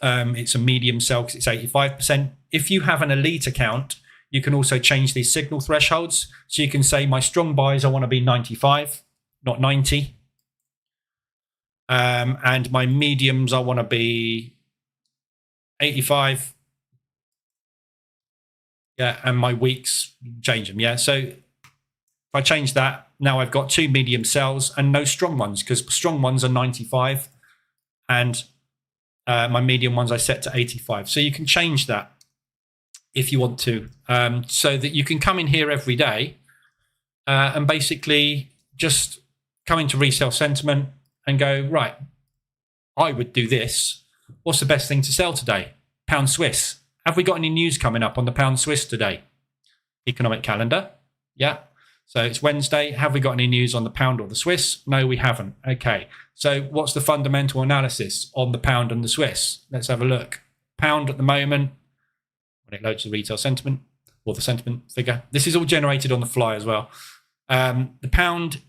It's a medium sell because it's 85%. If you have an elite account, you can also change these signal thresholds. So you can say my strong buys, I want to be 95, not 90. And my mediums, I want to be 85. Yeah, and my weeks, change them. Yeah, so if I change that, now I've got 2 medium sells and no strong ones because strong ones are 95 and my medium ones I set to 85. So you can change that if you want to, so that you can come in here every day and basically just come into resale sentiment and go, right, I would do this. What's the best thing to sell today? Pound Swiss. Have we got any news coming up on the pound Swiss today? Economic calendar. Yeah. So it's Wednesday. Have we got any news on the pound or the Swiss? No, we haven't. Okay. So what's the fundamental analysis on the pound and the Swiss? Let's have a look. Pound at the moment, when it loads the retail sentiment or the sentiment figure. This is all generated on the fly as well. The pound,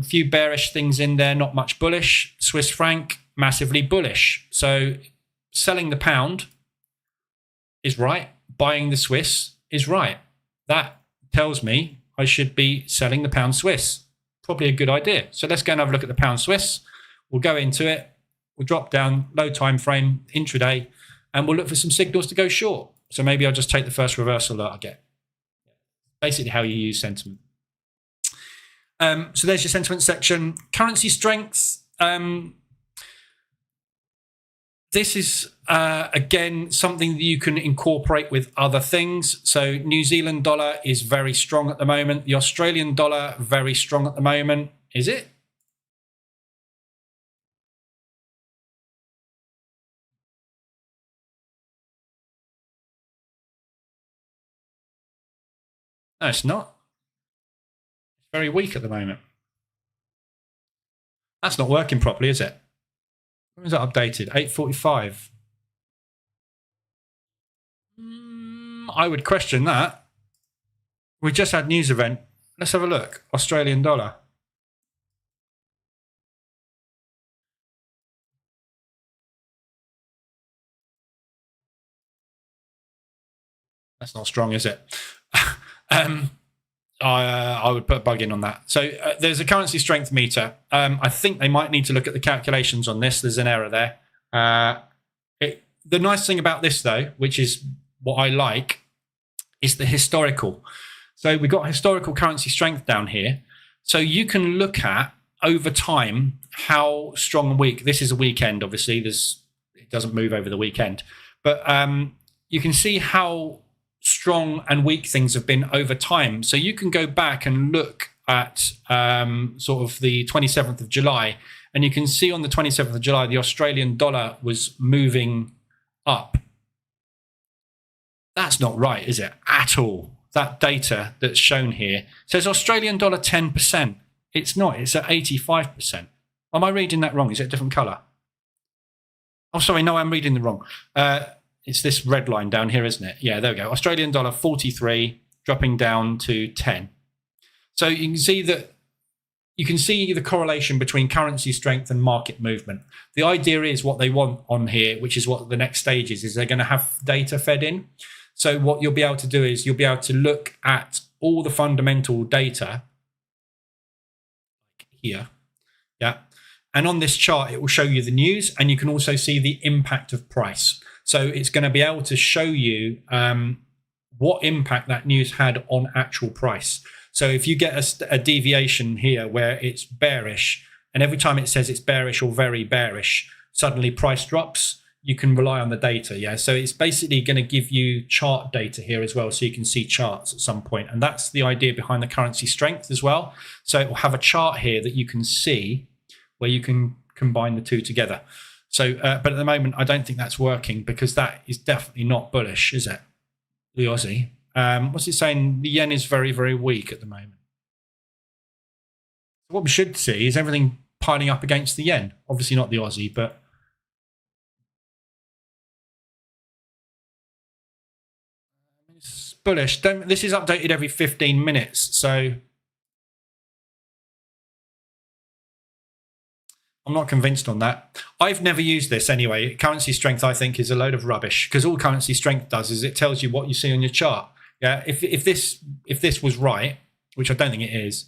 few bearish things in there, not much bullish. Swiss franc, massively bullish. So selling the pound is right. Buying the Swiss is right. That tells me I should be selling the pound Swiss. Probably a good idea. So let's go and have a look at the pound Swiss. We'll go into it. We'll drop down, low time frame, intraday, and we'll look for some signals to go short. So maybe I'll just take the first reversal that I get. Basically how you use sentiment. So there's your sentiment section. Currency strength. This is, again, something that you can incorporate with other things. So New Zealand dollar is very strong at the moment. The Australian dollar, very strong at the moment. Is it? No, it's not. It's very weak at the moment. That's not working properly, is it? When was that updated? 8:45. I would question that. We just had news event. Let's have a look. Australian dollar. That's not strong, is it? I would put a bug in on that. So there's a currency strength meter. I think they might need to look at the calculations on this. There's an error there. The nice thing about this, though, which is what I like, is the historical. So we've got historical currency strength down here. So you can look at, over time, how strong and weak. This is a weekend, obviously. It doesn't move over the weekend. But you can see how strong and weak things have been over time. So you can go back and look at sort of the 27th of July, and you can see on the 27th of July, the Australian dollar was moving up. That's not right, is it? At all. That data that's shown here says Australian dollar 10%. It's not. It's at 85%. Am I reading that wrong? Is it a different colour? Oh, sorry. No, I'm reading the wrong. It's this red line down here, isn't it? Yeah, there we go. Australian dollar 43, dropping down to 10. So you can see that you can see the correlation between currency strength and market movement. The idea is what they want on here, which is what the next stage is they're going to have data fed in. So what you'll be able to do is you'll be able to look at all the fundamental data here. Yeah. And on this chart, it will show you the news, and you can also see the impact of price. So it's going to be able to show you what impact that news had on actual price. So if you get a deviation here where it's bearish, and every time it says it's bearish or very bearish, suddenly price drops, you can rely on the data. Yeah. So it's basically going to give you chart data here as well. So you can see charts at some point. And that's the idea behind the currency strength as well. So it will have a chart here that you can see where you can combine the two together. So, but at the moment, I don't think that's working because that is definitely not bullish, is it? The Aussie. What's it saying? The yen is very, very weak at the moment. What we should see is everything piling up against the yen. Obviously not the Aussie, but it's bullish. This is updated every 15 minutes, so I'm not convinced on that. I've never used this anyway. Currency strength, I think, is a load of rubbish because all currency strength does is it tells you what you see on your chart. Yeah, if this was right, which I don't think it is,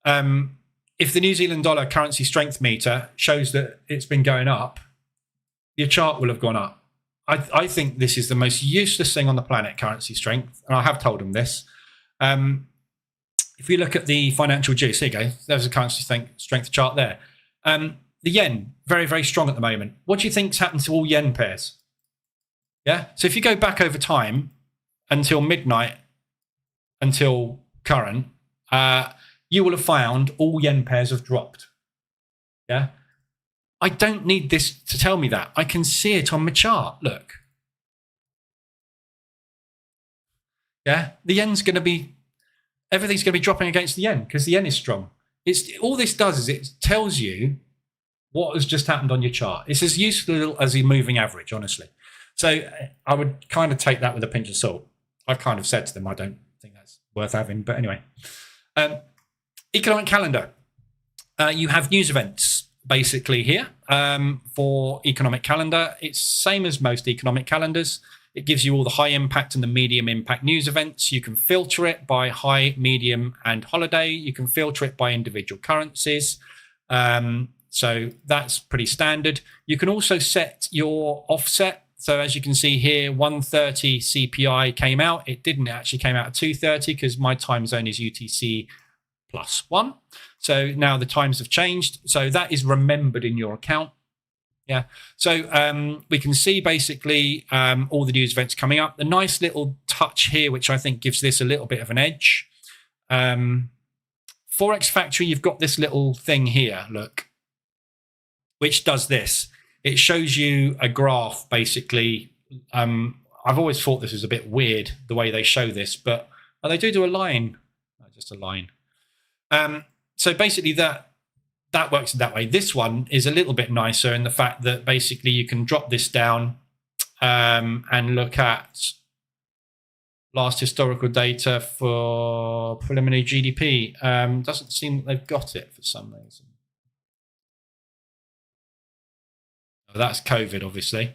if the New Zealand dollar currency strength meter shows that it's been going up, your chart will have gone up. I think this is the most useless thing on the planet, currency strength, and I have told them this. If we look at the financial juice, here you go. There's a currency strength chart there. The yen, very, very strong at the moment. What do you think's happened to all yen pairs? Yeah. So if you go back over time until midnight, until current, you will have found all yen pairs have dropped. Yeah. I don't need this to tell me that. I can see it on my chart. Look. Yeah. The yen's going to be, everything's going to be dropping against the yen because the yen is strong. All this does is it tells you what has just happened on your chart. It's as useful as a moving average, honestly. So I would kind of take that with a pinch of salt. I've kind of said to them, I don't think that's worth having, but anyway. Economic calendar. You have news events basically here for economic calendar. It's same as most economic calendars. It gives you all the high impact and the medium impact news events. You can filter it by high, medium, and holiday. You can filter it by individual currencies. So that's pretty standard. You can also set your offset. So as you can see here, 130 CPI came out. It didn't. It actually came out at 230 because my time zone is UTC +1. So now the times have changed. So that is remembered in your account. Yeah. So we can see basically all the news events coming up. The nice little touch here, which I think gives this a little bit of an edge. Forex Factory, you've got this little thing here, look, which does this. It shows you a graph, basically. I've always thought this was a bit weird, the way they show this, but they do a line. Just a line. So basically that works that way. This one is a little bit nicer in the fact that basically you can drop this down and look at last historical data for preliminary GDP. Doesn't seem that they've got it for some reason. Oh, that's COVID, obviously.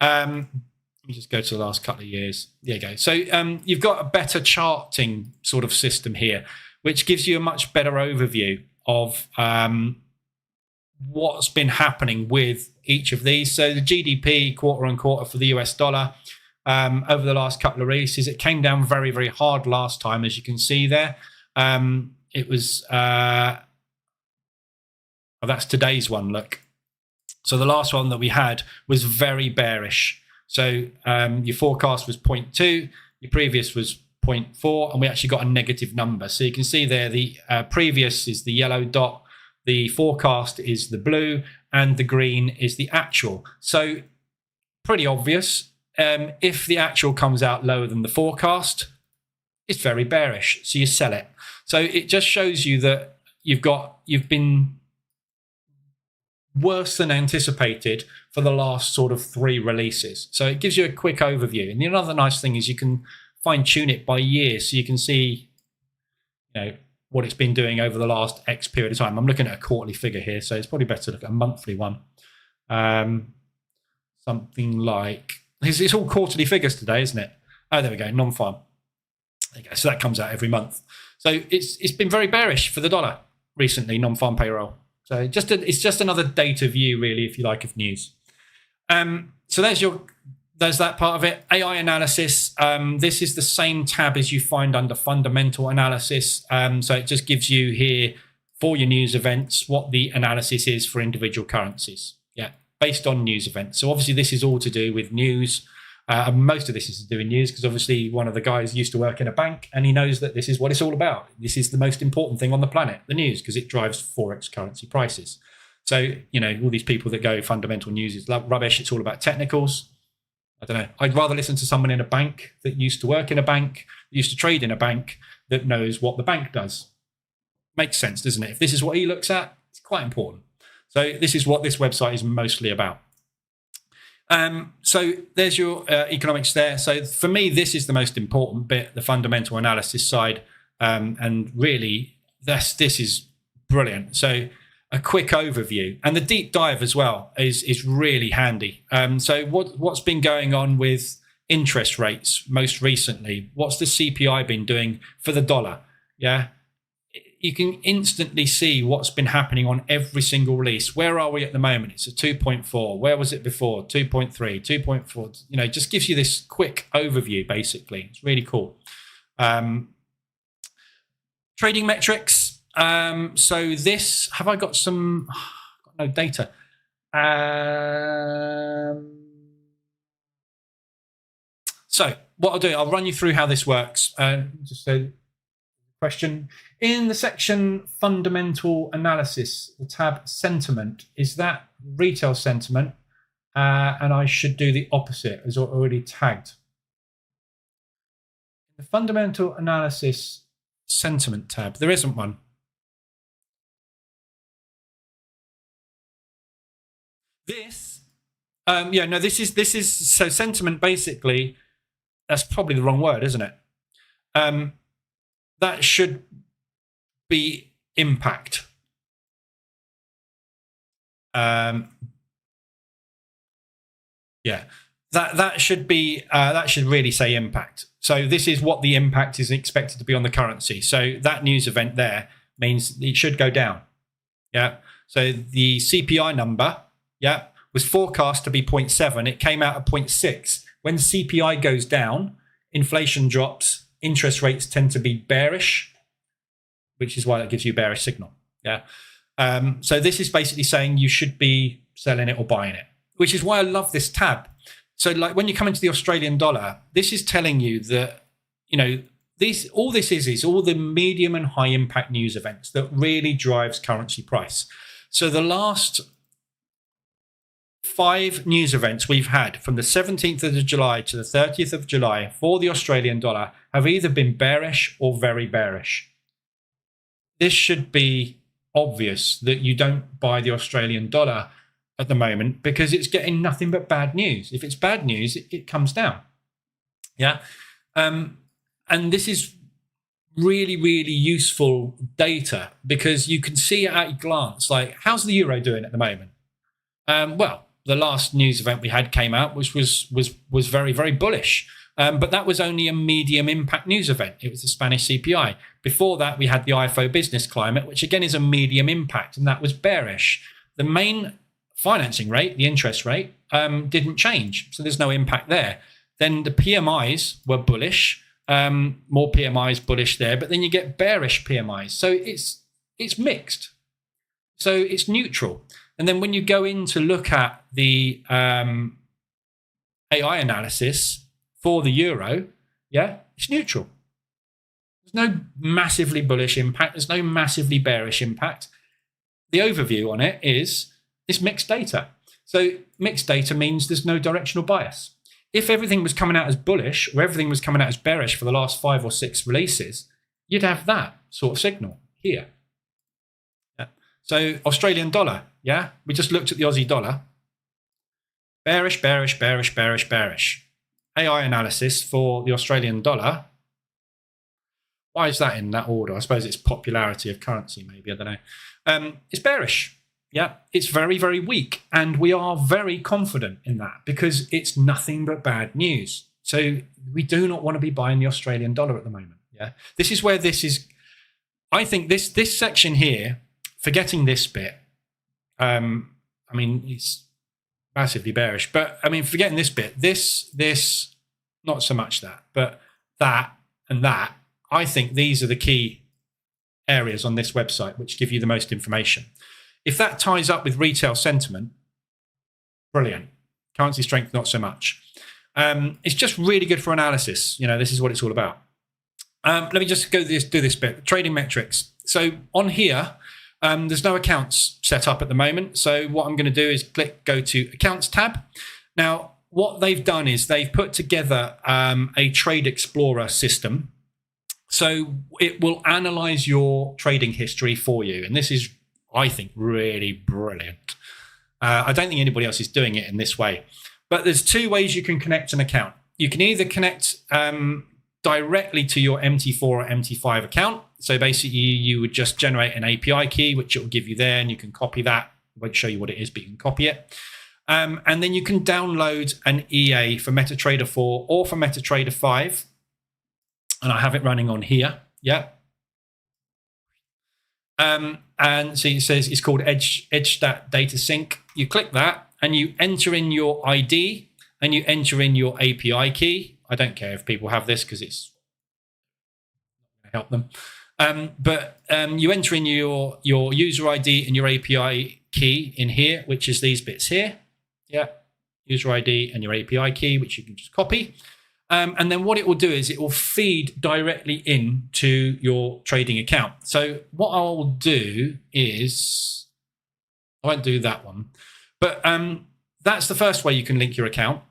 Let me just go to the last couple of years. There you go. So you've got a better charting sort of system here, which gives you a much better overview of what's been happening with each of these. So the GDP quarter on quarter for the US dollar over the last couple of releases, it came down very, very hard last time, as you can see there. It was, oh, that's today's one, look. So the last one that we had was very bearish. So your forecast was 0.2, your previous was 0.4, and we actually got a negative number. So you can see there the previous is the yellow dot, the forecast is the blue, and the green is the actual. So pretty obvious. If the actual comes out lower than the forecast, it's very bearish. So you sell it. So it just shows you that you've been worse than anticipated for the last sort of 3 releases. So it gives you a quick overview. And the other nice thing is you can fine tune it by year, so you can see, what it's been doing over the last X period of time. I'm looking at a quarterly figure here, so it's probably better to look at a monthly one. Something like it's all quarterly figures today, isn't it? Oh, there we go, non-farm. There you go. So that comes out every month. So it's been very bearish for the dollar recently, non-farm payroll. So it's just another data view, really, if you like, of news. So there's that part of it. AI analysis. This is the same tab as you find under fundamental analysis. So it just gives you here for your news events what the analysis is for individual currencies. Yeah, based on news events. So obviously this is all to do with news. Most of this is to do with news because obviously one of the guys used to work in a bank and he knows that this is what it's all about. This is the most important thing on the planet, the news, because it drives forex currency prices. So, all these people that go fundamental news is rubbish. It's all about technicals. I don't know. I'd rather listen to someone in a bank that used to work in a bank, used to trade in a bank, that knows what the bank does. Makes sense, doesn't it? If this is what he looks at, it's quite important. So this is what this website is mostly about. So there's your economics there. So for me, this is the most important bit, the fundamental analysis side. And really, this is brilliant. So a quick overview and the deep dive as well is really handy. So what's been going on with interest rates most recently? What's the CPI been doing for the dollar? Yeah, you can instantly see what's been happening on every single release. Where are we at the moment? It's a 2.4. Where was it before? 2.3, 2.4. Just gives you this quick overview, basically. It's really cool. Trading metrics. So this, have I got some, got no data. So what I'll do, I'll run you through how this works. Just so question in the section fundamental analysis, the tab sentiment, is that retail sentiment? And I should do the opposite as already tagged. The fundamental analysis sentiment tab, there isn't one. This, this is so sentiment basically, that's probably the wrong word, isn't it? That should be impact. Yeah, that should be that should really say impact. So this is what the impact is expected to be on the currency. So that news event there means it should go down. Yeah. So the CPI number, yeah, was forecast to be 0.7. It came out at 0.6. When CPI goes down, inflation drops, interest rates tend to be bearish, which is why that gives you a bearish signal. Yeah. So this is basically saying you should be selling it or buying it, which is why I love this tab. So like when you come into the Australian dollar, this is telling you that, you know, all this is all the medium and high impact news events that really drives currency price. So the last 5 news events we've had from the 17th of July to the 30th of July for the Australian dollar have either been bearish or very bearish. This should be obvious that you don't buy the Australian dollar at the moment because it's getting nothing but bad news. If it's bad news, it comes down. Yeah. And this is really, really useful data because you can see at a glance, like, how's the euro doing at the moment? Well, the last news event we had came out, which was very, very bullish. But that was only a medium impact news event. It was the Spanish CPI. Before that, we had the IFO business climate, which again is a medium impact, and that was bearish. The main financing rate, the interest rate, didn't change. So there's no impact there. Then the PMIs were bullish, more PMIs bullish there, but then you get bearish PMIs. So it's mixed. So it's neutral. And then when you go in to look at the AI analysis for the euro, yeah, it's neutral. There's no massively bullish impact. There's no massively bearish impact. The overview on it is it's mixed data. So mixed data means there's no directional bias. If everything was coming out as bullish or everything was coming out as bearish for the last 5 or 6 releases, you'd have that sort of signal here. Yeah. So Australian dollar, yeah, we just looked at the Aussie dollar. Bearish, bearish, bearish, bearish, bearish. AI analysis for the Australian dollar. Why is that in that order? I suppose it's popularity of currency, maybe. I don't know. It's bearish. Yeah, it's very, very weak. And we are very confident in that because it's nothing but bad news. So we do not want to be buying the Australian dollar at the moment. Yeah, this is where this is. I think this section here, forgetting this bit, I mean, it's massively bearish. But I mean, forgetting this bit, this, not so much that, but that and that, I think these are the key areas on this website which give you the most information. If that ties up with retail sentiment, brilliant. Currency strength, not so much. It's just really good for analysis. You know, this is what it's all about. Let me just do this bit. Trading metrics. So on here, there's no accounts set up at the moment. So what I'm going to do is go to Accounts tab. Now, what they've done is they've put together a Trade Explorer system. So it will analyze your trading history for you. And this is, I think, really brilliant. I don't think anybody else is doing it in this way. But there's 2 ways you can connect an account. You can either connect directly to your MT4 or MT5 account. So basically, you would just generate an API key, which it will give you there, and you can copy that. I won't show you what it is, but you can copy it. And then you can download an EA for MetaTrader 4 or for MetaTrader 5. And I have it running on here. Yeah. And see, it says it's called EdgeStat Data Sync. You click that and you enter in your ID and you enter in your API key. I don't care if people have this because it's help them. But you enter in your user ID and your API key in here, which is these bits here. Yeah. User ID and your API key, which you can just copy. And then what it will do is it will feed directly into your trading account. So what I'll do is, I won't do that one, but that's the first way you can link your account.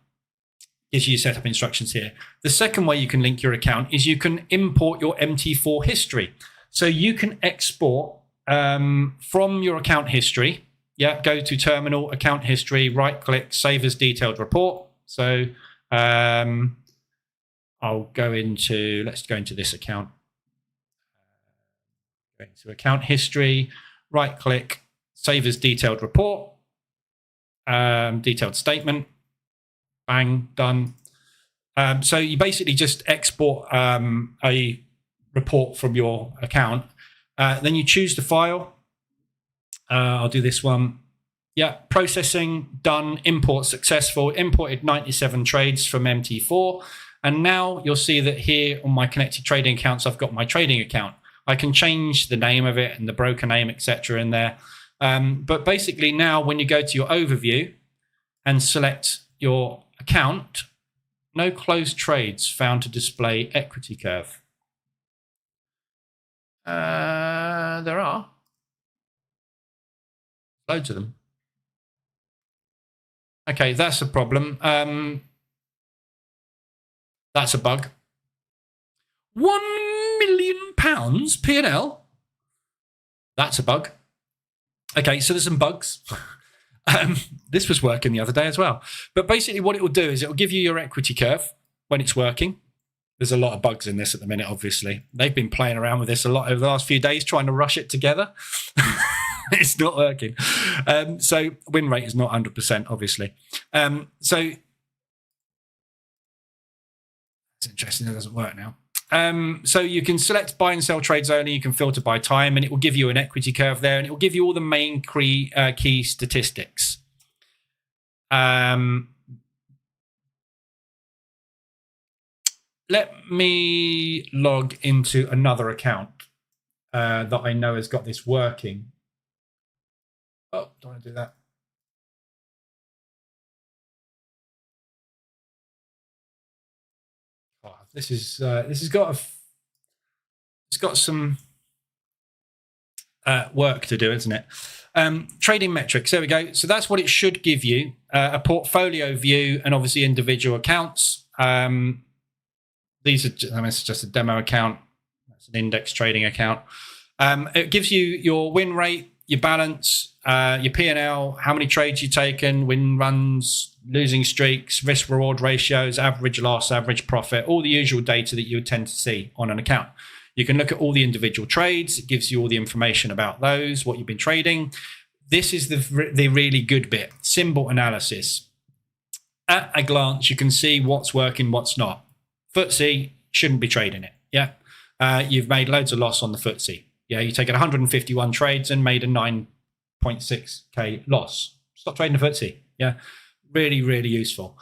Gives you setup instructions here. The second way you can link your account is you can import your MT4 history. So you can export from your account history. Yeah, go to terminal, account history, right click, save as detailed report. So let's go into this account. Go into account history, right click, save as detailed report, detailed statement, bang, done. So you basically just export a report from your account. Then you choose the file. I'll do this one. Yeah, processing done, import successful, imported 97 trades from MT4. And now you'll see that here on my connected trading accounts, I've got my trading account. I can change the name of it and the broker name, etc. in there. But basically now when you go to your overview and select your account, no closed trades found to display equity curve. There are loads of them. Okay, that's a problem. That's a bug. £1 million P&L. That's a bug. Okay, so there's some bugs. This was working the other day as well. But basically what it will do is it will give you your equity curve when it's working. There's a lot of bugs in this at the minute, obviously. They've been playing around with this a lot over the last few days, trying to rush it together. It's not working. So win rate is not 100%, obviously. So it's interesting, it doesn't work now. So you can select buy and sell trades only. You can filter by time, and it will give you an equity curve there, and it will give you all the main key statistics. Let me log into another account that I know has got this working. Oh, don't want to do that. Oh, this has got it's got some work to do, isn't it? Trading metrics. There we go. So that's what it should give you: a portfolio view and obviously individual accounts. These are, it's just a demo account. That's an index trading account. It gives you your win rate, your balance, your P&L, how many trades you've taken, win runs, losing streaks, risk reward ratios, average loss, average profit, all the usual data that you would tend to see on an account. You can look at all the individual trades. It gives you all the information about those, what you've been trading. This is the really good bit, symbol analysis. At a glance, you can see what's working, what's not. FTSE, shouldn't be trading it. Yeah. You've made loads of loss on the FTSE. Yeah. You've taken 151 trades and made a 9.6K loss. Stop trading the FTSE. Yeah. Really, really useful.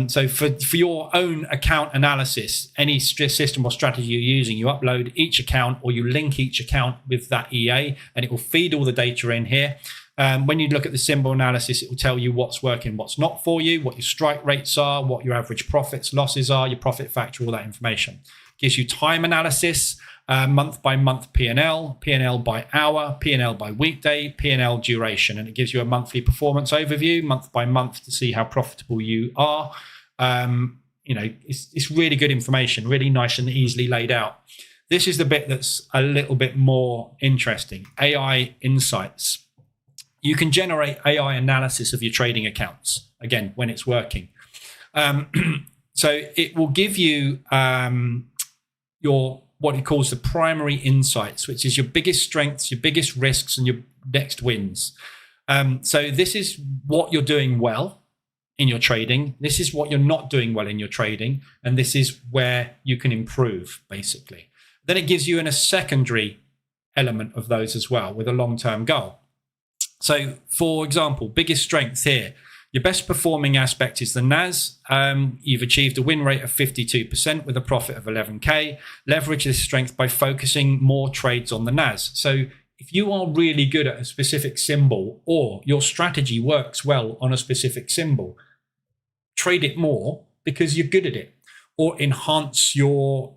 So for your own account analysis, any system or strategy you're using, you upload each account or you link each account with that EA and it will feed all the data in here. When you look at the symbol analysis, it will tell you what's working, what's not for you, what your strike rates are, what your average profits, losses are, your profit factor, all that information. It gives you time analysis, month by month P&L, P&L by hour, P&L by weekday, P&L duration. And it gives you a monthly performance overview, month by month, to see how profitable you are. It's really good information, really nice and easily laid out. This is the bit that's a little bit more interesting. AI insights. You can generate AI analysis of your trading accounts, again, when it's working. So it will give you your what it calls the primary insights, which is your biggest strengths, your biggest risks, and your next wins. So this is what you're doing well in your trading. This is what you're not doing well in your trading. And this is where you can improve, basically. Then it gives you a secondary element of those as well with a long-term goal. So, for example, biggest strength here, your best performing aspect is the NAS. You've achieved a win rate of 52% with a profit of 11K. Leverage this strength by focusing more trades on the NAS. So if you are really good at a specific symbol or your strategy works well on a specific symbol, trade it more because you're good at it, or enhance your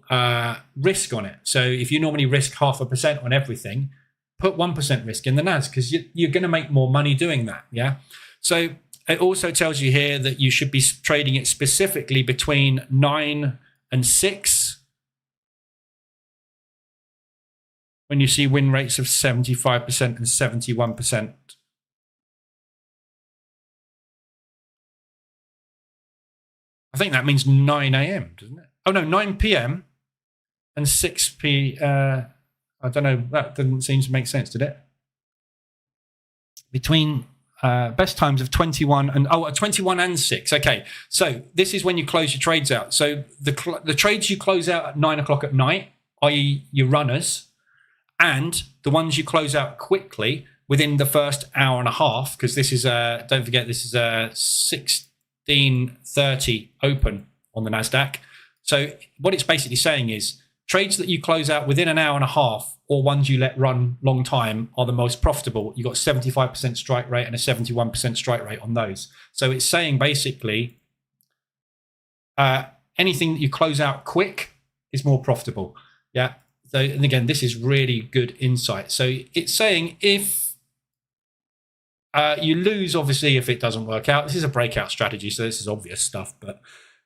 risk on it. So if you normally risk 0.5% on everything, put 1% risk in the NAS because you're going to make more money doing that. Yeah. So it also tells you here that you should be trading it specifically between 9 and 6 when you see win rates of 75% and 71%. I think that means 9 a.m., doesn't it? Oh, no, 9 p.m. and 6 p. I don't know. That didn't seem to make sense, did it? Between best times of 21 and 6. Okay, so this is when you close your trades out. So the trades you close out at 9 o'clock at night, i.e. your runners, and the ones you close out quickly within the first hour and a half, because this is don't forget, this is a 16:30 open on the NASDAQ. So what it's basically saying is trades that you close out within an hour and a half or ones you let run long time are the most profitable. You've got 75% strike rate and a 71% strike rate on those. So it's saying basically anything that you close out quick is more profitable. Yeah. So, and again, this is really good insight. So it's saying if you lose, obviously, if it doesn't work out, this is a breakout strategy. So this is obvious stuff, but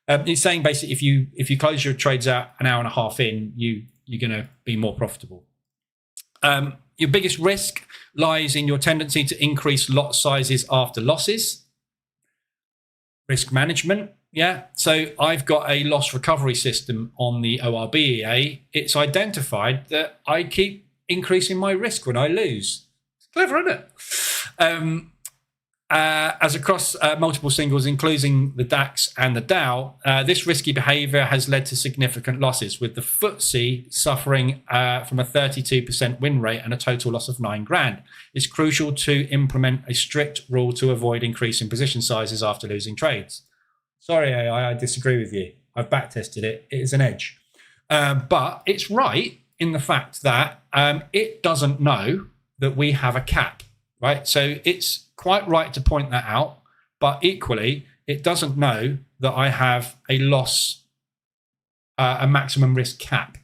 it's saying basically if you close your trades out an hour and a half in, you're going to be more profitable. Your biggest risk lies in your tendency to increase lot sizes after losses. Risk management. Yeah. So I've got a loss recovery system on the ORBEA. It's identified that I keep increasing my risk when I lose. It's clever, isn't it? As across multiple singles, including the DAX and the Dow, this risky behavior has led to significant losses, with the FTSE suffering from a 32% win rate and a total loss of $9,000. It's crucial to implement a strict rule to avoid increasing position sizes after losing trades. Sorry, AI, I disagree with you. I've backtested it. It is an edge. But it's right in the fact that it doesn't know that we have a cap, right? So it's quite right to point that out, but equally, it doesn't know that I have a loss, a maximum risk cap,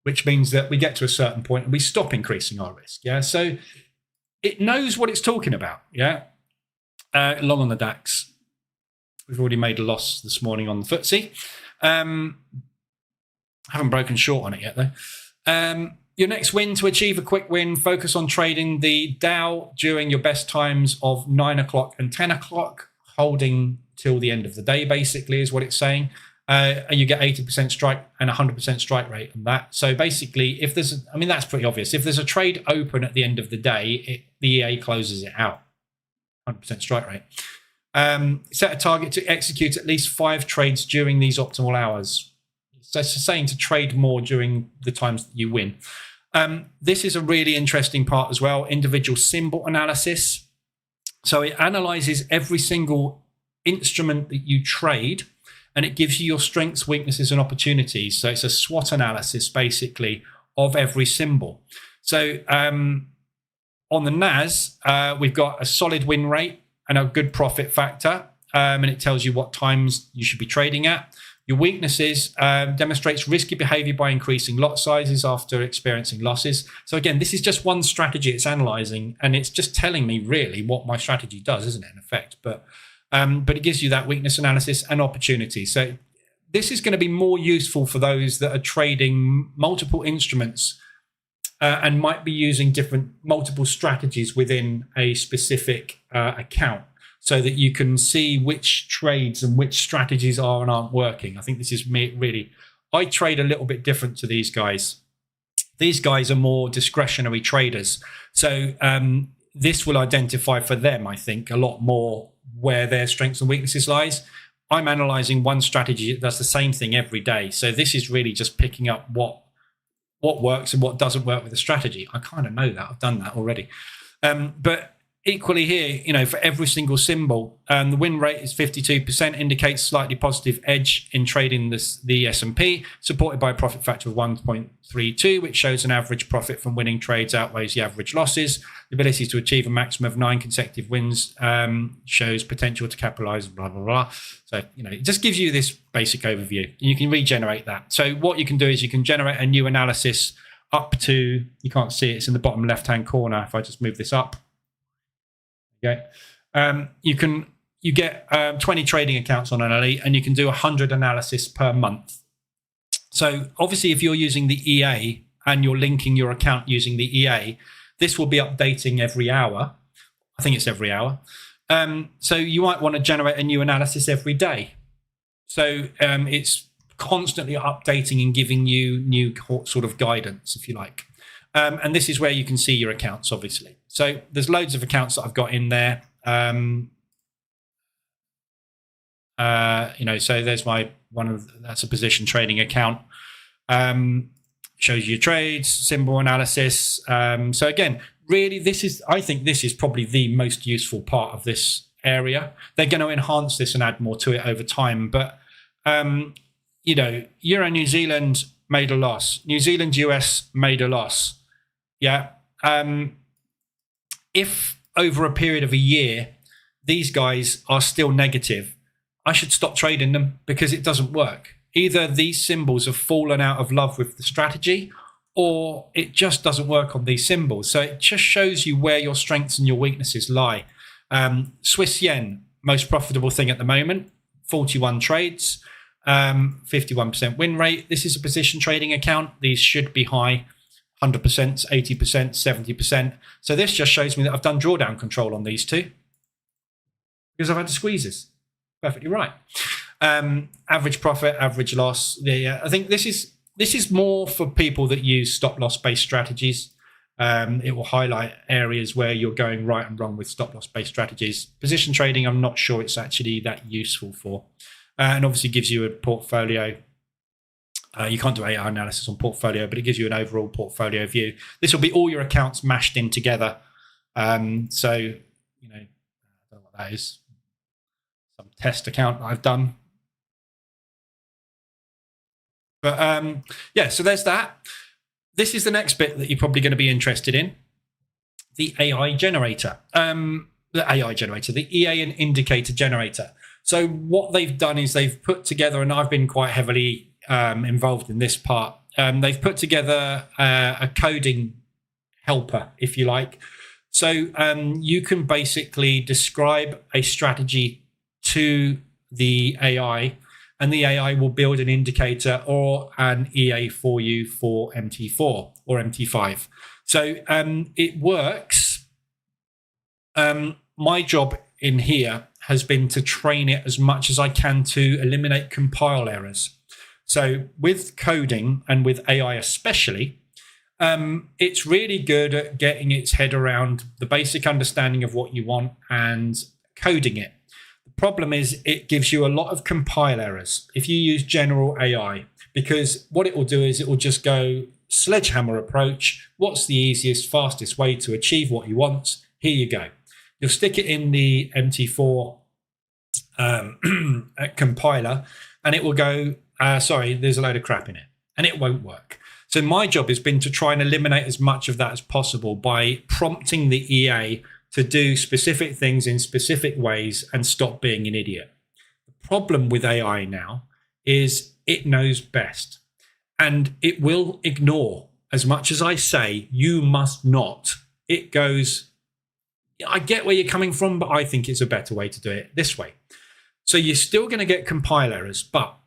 which means that we get to a certain point and we stop increasing our risk. Yeah, so it knows what it's talking about. Yeah, long on the DAX, we've already made a loss this morning on the FTSE. Haven't broken short on it yet though. Your next win: to achieve a quick win, focus on trading the Dow during your best times of 9 o'clock and 10 o'clock, holding till the end of the day, basically, is what it's saying. And you get 80% strike and 100% strike rate on that. So basically, if there's, I mean, that's pretty obvious. If there's a trade open at the end of the day, the EA closes it out, 100% strike rate. Set a target to execute at least 5 trades during these optimal hours. So it's saying to trade more during the times that you win. This is a really interesting part as well, individual symbol analysis. So it analyzes every single instrument that you trade, and it gives you your strengths, weaknesses, and opportunities. So it's a SWOT analysis, basically, of every symbol. So on the NAS, we've got a solid win rate and a good profit factor, and it tells you what times you should be trading at. Your weaknesses demonstrates risky behavior by increasing lot sizes after experiencing losses. So again, this is just one strategy it's analyzing, and it's just telling me really what my strategy does, isn't it, in effect? But it gives you that weakness analysis and opportunity. So this is going to be more useful for those that are trading multiple instruments and might be using multiple strategies within a specific account, so that you can see which trades and which strategies are and aren't working. I think this is really, I trade a little bit different to these guys. These guys are more discretionary traders. So this will identify for them, I think, a lot more where their strengths and weaknesses lies. I'm analyzing one strategy that does the same thing every day. So this is really just picking up what works and what doesn't work with the strategy. I kind of know that. I've done that already. But equally here, for every single symbol, the win rate is 52%, indicates slightly positive edge in trading the S&P, supported by a profit factor of 1.32, which shows an average profit from winning trades outweighs the average losses. The ability to achieve a maximum of 9 consecutive wins shows potential to capitalize, blah, blah, blah. So, it just gives you this basic overview. You can regenerate that. So what you can do is you can generate a new analysis up to, you can't see it, it's in the bottom left-hand corner. If I just move this up. Okay, you get 20 trading accounts on an elite, and you can do 100 analysis per month. So obviously, if you're using the EA and you're linking your account using the EA, this will be updating every hour. I think it's every hour. So you might want to generate a new analysis every day. So it's constantly updating and giving you new sort of guidance, if you like. And this is where you can see your accounts, obviously. So there's loads of accounts that I've got in there. So there's that's a position trading account. Shows you trades, symbol analysis. So again, really, I think this is probably the most useful part of this area. They're going to enhance this and add more to it over time. But, Euro New Zealand made a loss. New Zealand US made a loss. Yeah. If over a period of a year, these guys are still negative, I should stop trading them because it doesn't work. Either these symbols have fallen out of love with the strategy, or it just doesn't work on these symbols. So it just shows you where your strengths and your weaknesses lie. Swiss yen, most profitable thing at the moment, 41 trades, 51% win rate. This is a position trading account. These should be high, 100%, 80%, 70%. So this just shows me that I've done drawdown control on these two because I've had the squeezes. Perfectly right. Average profit, average loss. I think this is more for people that use stop loss based strategies. It will highlight areas where you're going right and wrong with stop loss based strategies. Position trading, I'm not sure it's actually that useful for, and obviously gives you a portfolio. You can't do AI analysis on portfolio, but it gives you an overall portfolio view. This will be all your accounts mashed in together. I don't know what that is. Some test account I've done. But so there's that. This is the next bit that you're probably going to be interested in. The AI generator. The EA and indicator generator. So what they've done is they've put together, and I've been quite heavily involved in this part. They've put together a coding helper, if you like. So you can basically describe a strategy to the AI, and the AI will build an indicator or an EA for you for MT4 or MT5. So it works. My job in here has been to train it as much as I can to eliminate compile errors. So with coding and with AI especially, it's really good at getting its head around the basic understanding of what you want and coding it. Problem is it gives you a lot of compile errors if you use general AI, because what it will do is it will just go sledgehammer approach. What's the easiest, fastest way to achieve what you want? Here you go. You'll stick it in the MT4 compiler and it will go, sorry, there's a load of crap in it, and it won't work. So my job has been to try and eliminate as much of that as possible by prompting the EA to do specific things in specific ways and stop being an idiot. The problem with AI now is it knows best, and it will ignore as much as I say, you must not. It goes, I get where you're coming from, but I think it's a better way to do it this way. So you're still going to get compile errors, but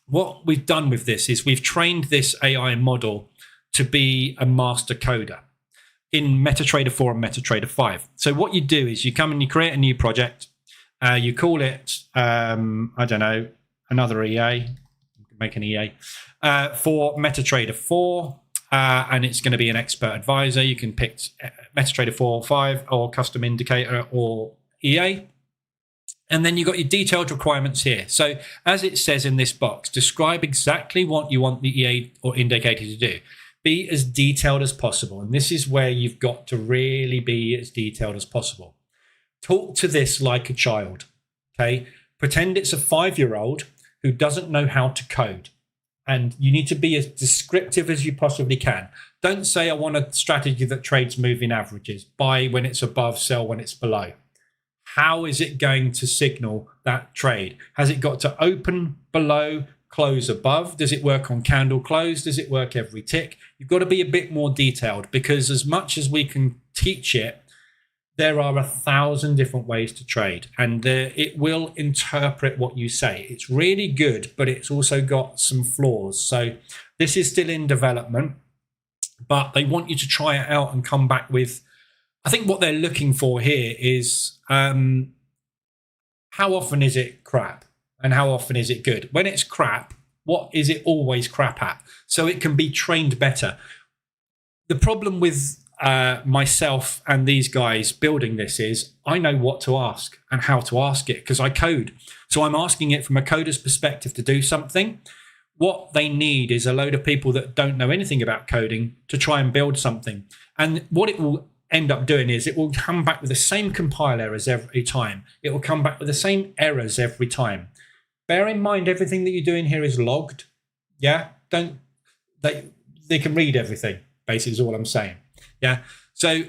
what we've done with this is we've trained this AI model to be a master coder in MetaTrader 4 and MetaTrader 5. So what you do is you come and you create a new project. You call it, I don't know, another EA. You can make an EA for MetaTrader 4, and it's going to be an expert advisor. You can pick MetaTrader 4 or 5 or custom indicator or EA. And then you've got your detailed requirements here. So as it says in this box, describe exactly what you want the EA or indicator to do. Be as detailed as possible. And this is where you've got to really be as detailed as possible. Talk to this like a child, okay? Pretend it's a 5-year-old who doesn't know how to code. And you need to be as descriptive as you possibly can. Don't say, I want a strategy that trades moving averages. Buy when it's above, sell when it's below. How is it going to signal that trade? Has it got to open below, close above? Does it work on candle close? Does it work every tick? You've got to be a bit more detailed, because as much as we can teach it, there are 1,000 different ways to trade, and it will interpret what you say. It's really good, but it's also got some flaws. So this is still in development, but they want you to try it out and come back with, I think what they're looking for here is how often is it crap and how often is it good? When it's crap, what is it always crap at? So it can be trained better. the problem with myself and these guys building this is I know what to ask and how to ask it because I code. So I'm asking it from a coder's perspective to do something. What they need is a load of people that don't know anything about coding to try and build something. And what it will end up doing is it will come back with the same compile errors every time. It will come back with the same errors every time. Bear in mind, everything that you're doing here is logged. Yeah, they can read everything, basically is all I'm saying. Yeah, so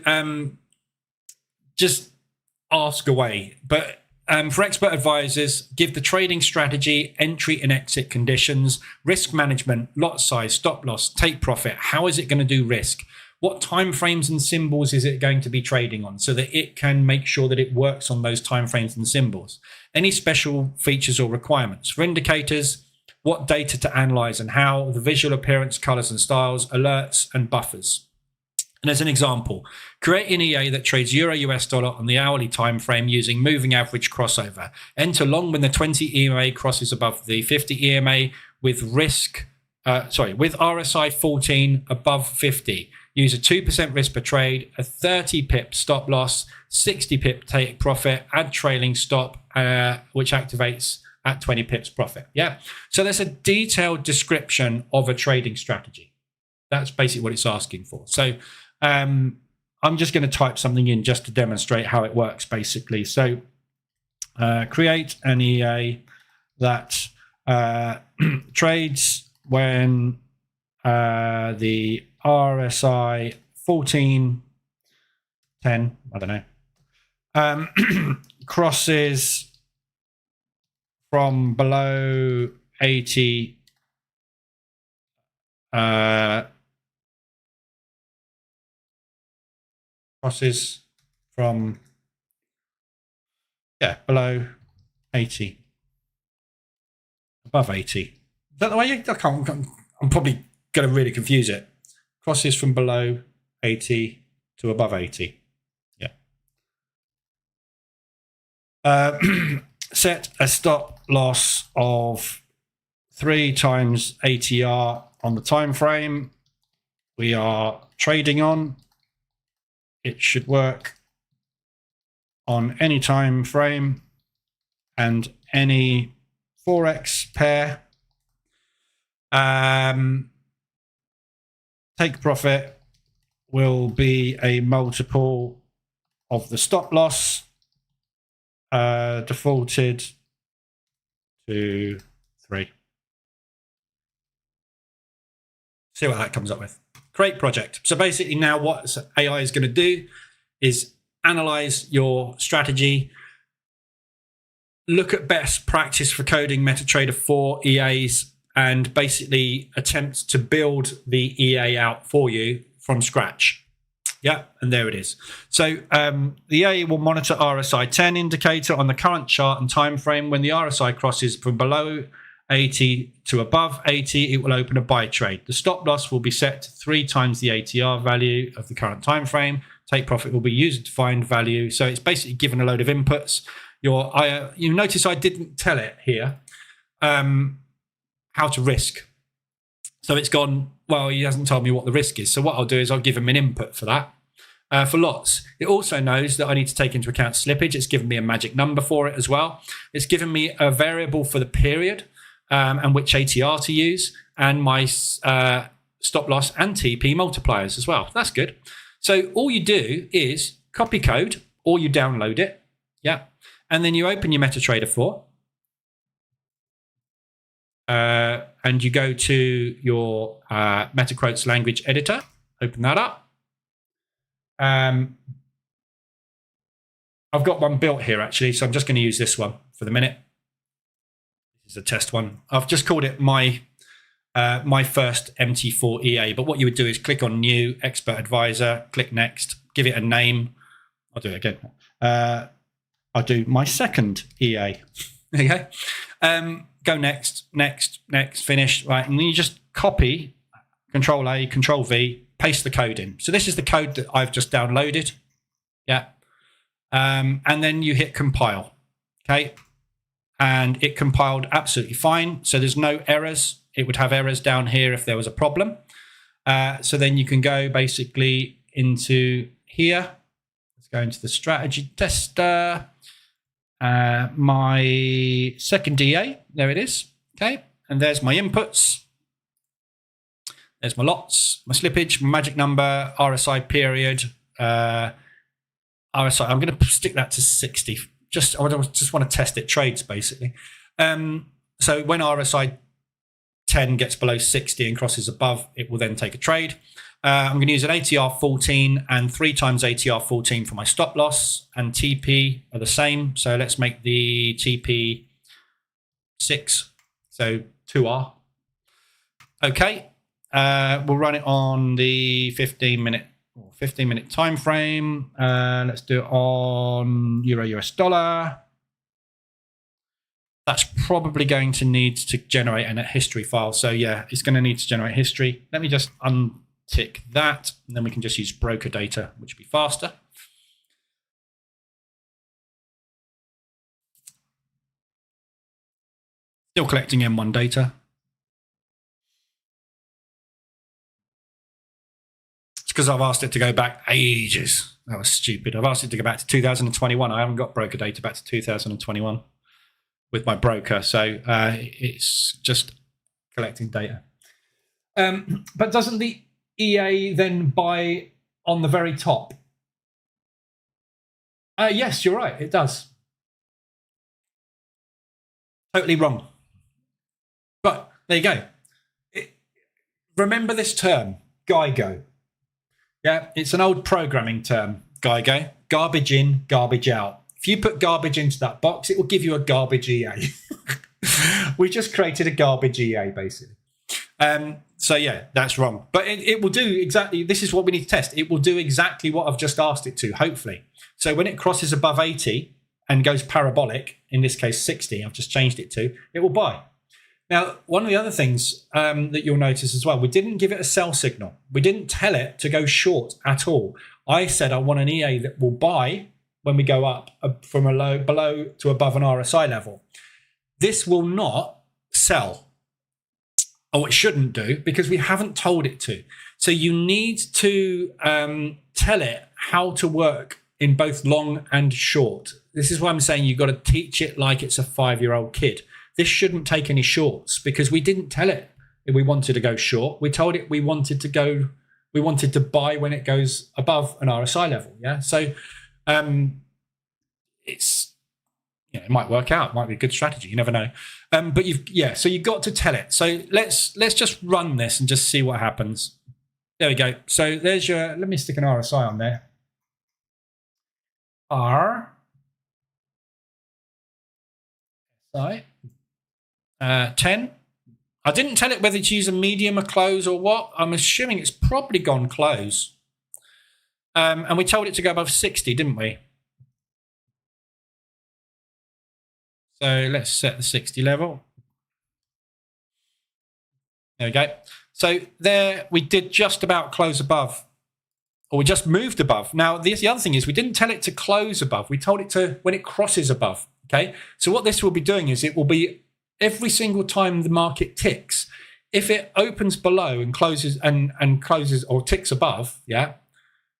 just ask away. But for expert advisors, give the trading strategy, entry and exit conditions, risk management, lot size, stop loss, take profit. How is it going to do risk? What timeframes and symbols is it going to be trading on so that it can make sure that it works on those timeframes and symbols? Any special features or requirements for indicators, what data to analyze and how, the visual appearance, colors and styles, alerts and buffers. And as an example, create an EA that trades Euro US dollar on the hourly time frame using moving average crossover. Enter long when the 20 EMA crosses above the 50 EMA with with RSI 14 above 50. Use a 2% risk per trade, a 30 pip stop loss, 60 pip take profit, add trailing stop, which activates at 20 pips profit. Yeah. So there's a detailed description of a trading strategy. That's basically what it's asking for. So I'm just going to type something in just to demonstrate how it works, basically. So create an EA that trades when the RSI 1410, I don't know, crosses from below 80 crosses from below 80 above 80. Is that the way I'm probably going to really confuse it. Crosses from below 80 to above 80. Set a stop loss of 3 times ATR on the time frame we are trading on. It should work on any time frame and any forex pair. Take profit will be a multiple of the stop loss, defaulted to 3. See what that comes up with. Great project. So basically now what AI is going to do is analyze your strategy, look at best practice for coding MetaTrader 4 EAs, and basically attempt to build the EA out for you from scratch. Yeah, and there it is. So the EA will monitor RSI 10 indicator on the current chart and time frame. When the RSI crosses from below 80 to above 80, it will open a buy trade. The stop loss will be set to 3 times the ATR value of the current time frame. Take profit will be used to find value. So it's basically given a load of inputs. You notice I didn't tell it here how to risk. So it's gone, well, he hasn't told me what the risk is. So what I'll do is I'll give him an input for that. For lots, it also knows that I need to take into account slippage. It's given me a magic number for it as well. It's given me a variable for the period and which ATR to use, and my stop loss and TP multipliers as well. That's good. So all you do is copy code or you download it. Yeah. And then you open your MetaTrader 4. And you go to your MetaQuotes language editor. Open that up. I've got one built here actually, so I'm just going to use this one for the minute. This is a test one. I've just called it my first MT4 EA. But what you would do is click on New Expert Advisor, click Next, give it a name. I'll do it again. I'll do my second EA. There you go. Go next, finish. Right, and then you just copy, Control A, Control V, paste the code in. So this is the code that I've just downloaded. Yeah. And then you hit compile. Okay. And it compiled absolutely fine. So there's no errors. It would have errors down here if there was a problem. So then you can go basically into here. Let's go into the strategy tester. My second DA, there it is. Okay, and there's my inputs. There's my lots, my slippage, my magic number, RSI period. RSI, I'm going to stick that to 60. I just want to test it, trades basically. So when RSI 10 gets below 60 and crosses above, it will then take a trade. I'm going to use an ATR 14 and 3 times ATR 14 for my stop loss, and TP are the same. So let's make the TP 6, so 2R. Okay, we'll run it on the 15-minute time frame. Let's do it on Euro US dollar. That's probably going to need to generate a history file. So yeah, it's going to need to generate history. Let me just untick that, and then we can just use broker data, which will be faster. Still collecting M1 data. It's because I've asked it to go back ages. That was stupid. I've asked it to go back to 2021. I haven't got broker data back to 2021 with my broker. So it's just collecting data. But doesn't the EA then buy on the very top? Yes, you're right. It does. Totally wrong. But there you go. Remember this term, GIGO. Yeah, it's an old programming term, GIGO. Garbage in, garbage out. If you put garbage into that box, it will give you a garbage EA. We just created a garbage EA, basically. So yeah, that's wrong. But it will do exactly, this is what we need to test. It will do exactly what I've just asked it to, hopefully. So when it crosses above 80 and goes parabolic, in this case 60, I've just changed it to, it will buy. Now, one of the other things that you'll notice as well, we didn't give it a sell signal. We didn't tell it to go short at all. I said I want an EA that will buy when we go up from a low below to above an RSI level. This will not sell. Oh, it shouldn't do, because we haven't told it to. So you need to tell it how to work in both long and short. This is why I'm saying you've got to teach it like it's a 5-year-old kid. This shouldn't take any shorts, because we didn't tell it we wanted to go short. We told it we wanted to buy when it goes above an RSI level. Yeah. So it's, it might work out. It might be a good strategy. You never know. But so you've got to tell it. So let's just run this and just see what happens. There we go. So there's your, let me stick an RSI on there. RSI 10. I didn't tell it whether to use a medium, a close, or what. I'm assuming it's probably gone close. And we told it to go above 60, didn't we? So let's set the 60 level. There we go. So there we did just about close above, or we just moved above. Now, the other thing is we didn't tell it to close above. We told it to when it crosses above. Okay. So what this will be doing is it will be every single time the market ticks, if it opens below and closes and closes or ticks above, yeah,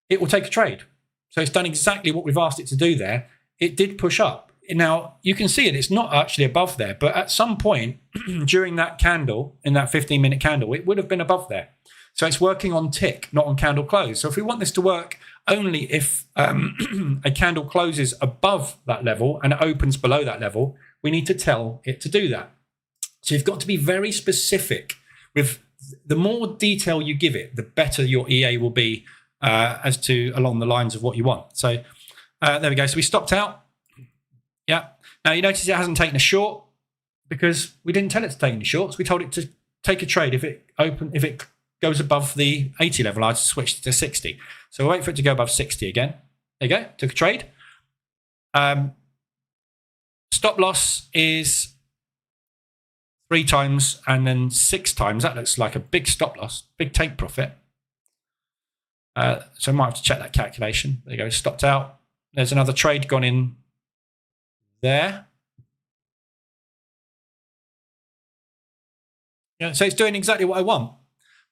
it will take a trade. So it's done exactly what we've asked it to do there. It did push up. Now, you can see it's not actually above there, but at some point during that candle, in that 15-minute candle, it would have been above there. So it's working on tick, not on candle close. So if we want this to work only if a candle closes above that level and it opens below that level, we need to tell it to do that. So you've got to be very specific. With the more detail you give it, the better your EA will be as to along the lines of what you want. So there we go. So we stopped out. Yeah. Now you notice it hasn't taken a short because we didn't tell it to take any shorts. We told it to take a trade if it goes above the 80 level. I switched to 60. So we'll wait for it to go above 60 again. There you go. Took a trade. Stop loss is 3 times and then 6 times. That looks like a big stop loss, big take profit. So I might have to check that calculation. There you go. Stopped out. There's another trade gone in there. Yeah, so it's doing exactly what I want.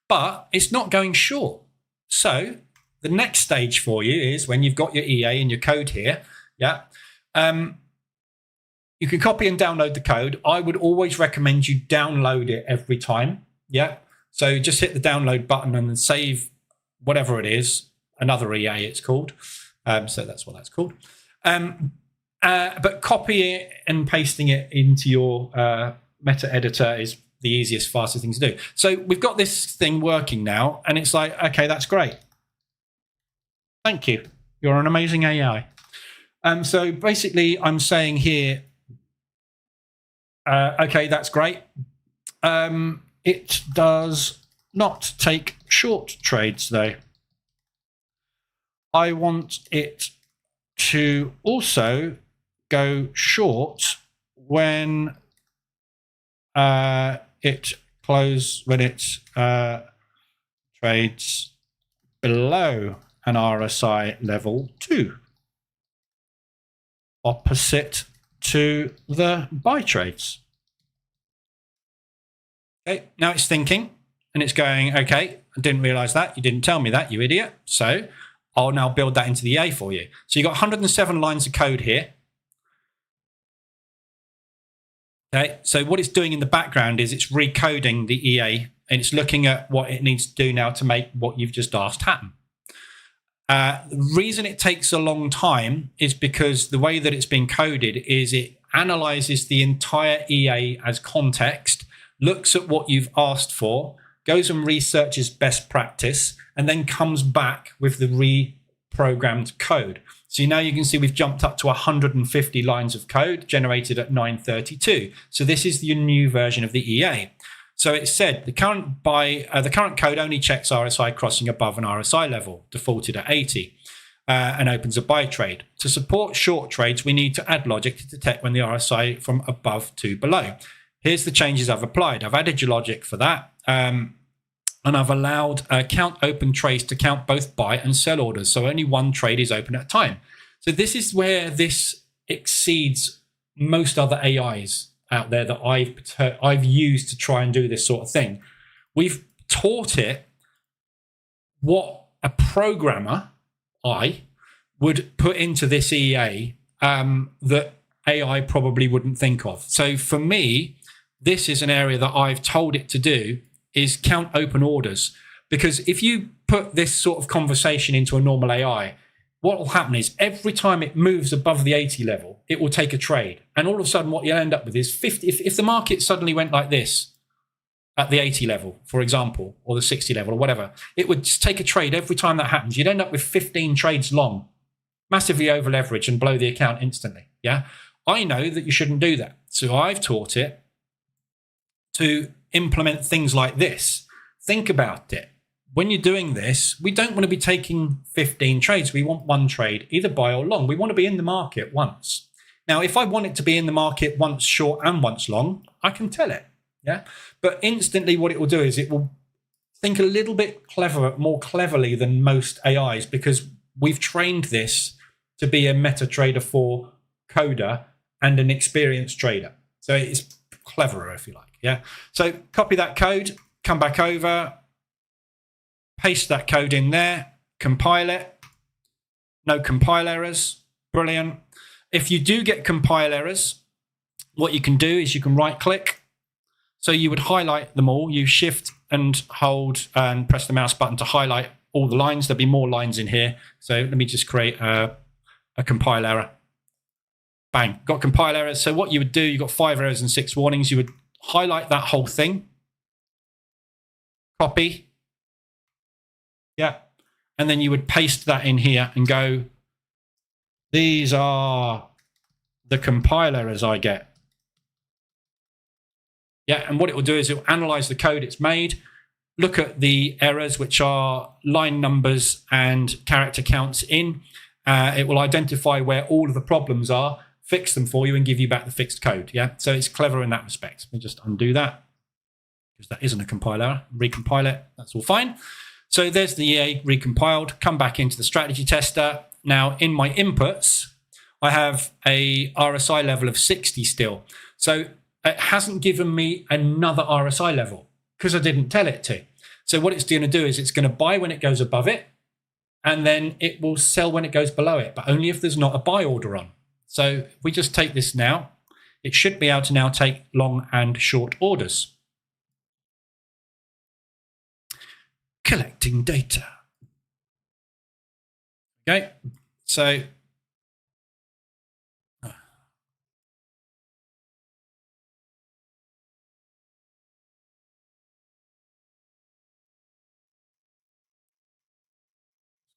but it's not going short. So the next stage for you is when you've got your EA and your code here, you can copy and download the code. I would always recommend you download it every time. So just hit the download button and then save whatever it is, another EA it's called. So that's what that's called. But copy it and pasting it into your meta editor is the easiest, fastest thing to do. So we've got this thing working now, and it's like, okay, that's great. Thank you. You're an amazing AI. So basically, I'm saying here, okay, that's great. It does not take short trades, though. I want it to also go short when it trades below an RSI level 2, opposite to the buy trades. Okay, now it's thinking and it's going, okay, I didn't realize that. You didn't tell me that, you idiot. So I'll now build that into the EA for you. So you've got 107 lines of code here. Okay, so what it's doing in the background is it's recoding the EA and it's looking at what it needs to do now to make what you've just asked happen. The reason it takes a long time is because the way that it's been coded is it analyzes the entire EA as context, looks at what you've asked for, goes and researches best practice, and then comes back with the reprogrammed code. So now you can see we've jumped up to 150 lines of code generated at 932. So this is the new version of the EA. So it said the current code only checks RSI crossing above an RSI level, defaulted at 80, and opens a buy trade. To support short trades, we need to add logic to detect when the RSI from above to below. Here's the changes I've applied. I've added your logic for that. And I've allowed count open trades to count both buy and sell orders. So only one trade is open at a time. So this is where this exceeds most other AIs out there that I've used to try and do this sort of thing. We've taught it what a programmer, would put into this EA that AI probably wouldn't think of. So for me, this is an area that I've told it to do is count open orders. Because if you put this sort of conversation into a normal AI, what will happen is every time it moves above the 80 level, it will take a trade. And all of a sudden what you'll end up with is 50. If the market suddenly went like this at the 80 level, for example, or the 60 level or whatever, it would just take a trade every time that happens. You'd end up with 15 trades long, massively over leverage and blow the account instantly. Yeah. I know that you shouldn't do that. So I've taught it to implement things like this. Think about it. When you're doing this, we don't want to be taking 15 trades. We want one trade, either buy or long. We want to be in the market once. Now, if I want it to be in the market once short and once long, I can tell it. Yeah. But instantly what it will do is it will think a little bit more cleverly than most AIs, because we've trained this to be a MetaTrader 4 coder and an experienced trader. So it's cleverer, if you like. Yeah. So copy that code, come back over, paste that code in there, compile it. No compile errors. Brilliant. If you do get compile errors, what you can do is you can right click. So you would highlight them all. You shift and hold and press the mouse button to highlight all the lines. There'll be more lines in here. So let me just create a compile error. Bang, got compile errors. So what you would do, you've got 5 errors and 6 warnings. You would highlight that whole thing, copy, yeah, and then you would paste that in here and go, these are the compile errors I get. Yeah, and what it will do is it will analyze the code it's made, look at the errors, which are line numbers and character counts in. It will identify where all of the problems are, fix them for you, and give you back the fixed code. Yeah, so it's clever in that respect. Let me just undo that, because that isn't a compile error. Recompile it. That's all fine. So there's the EA recompiled. Come back into the strategy tester. Now in my inputs, I have a RSI level of 60 still. So it hasn't given me another RSI level because I didn't tell it to. So what it's going to do is it's going to buy when it goes above it, and then it will sell when it goes below it, but only if there's not a buy order on. So if we just take this now, it should be able to now take long and short orders. Collecting data. Okay, so what's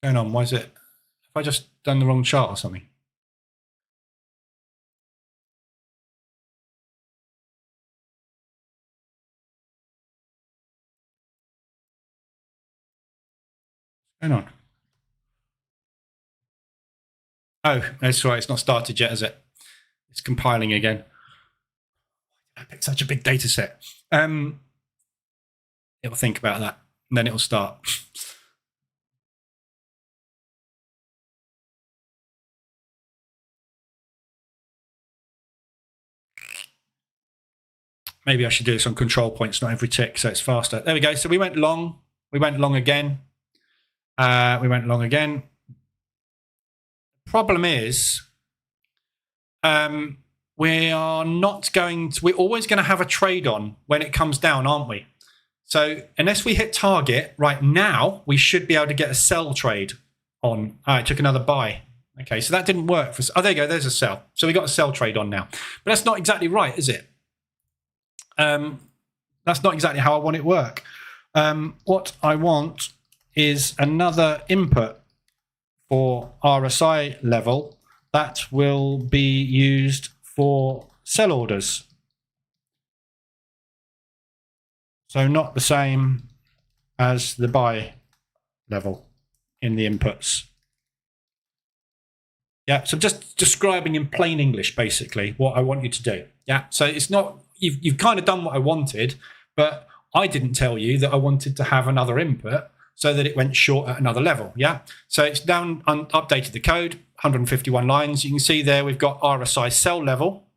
going on? Why is it? Have I just done the wrong chart or something? What's going on? Oh, that's right. It's not started yet, is it? It's compiling again. I picked such a big data set. It'll think about that, and then it'll start. Maybe I should do this on control points, not every tick, so it's faster. There we go. So we went long. We went long again. We went long again. Problem is, we are not going to, we're always going to have a trade on when it comes down, aren't we? So unless we hit target right now, we should be able to get a sell trade on. I took another buy. Okay, so that didn't work for, oh, there you go. There's a sell. So we got a sell trade on now, but that's not exactly right, is it? That's not exactly how I want it to work. What I want is another input for RSI level that will be used for sell orders. So not the same as the buy level in the inputs. Yeah, so just describing in plain English, basically, what I want you to do. Yeah, so it's not, you've kind of done what I wanted, but I didn't tell you that I wanted to have another input so that it went short at another level. Yeah, so it's down, updated the code, 151 lines. You can see there we've got RSI sell level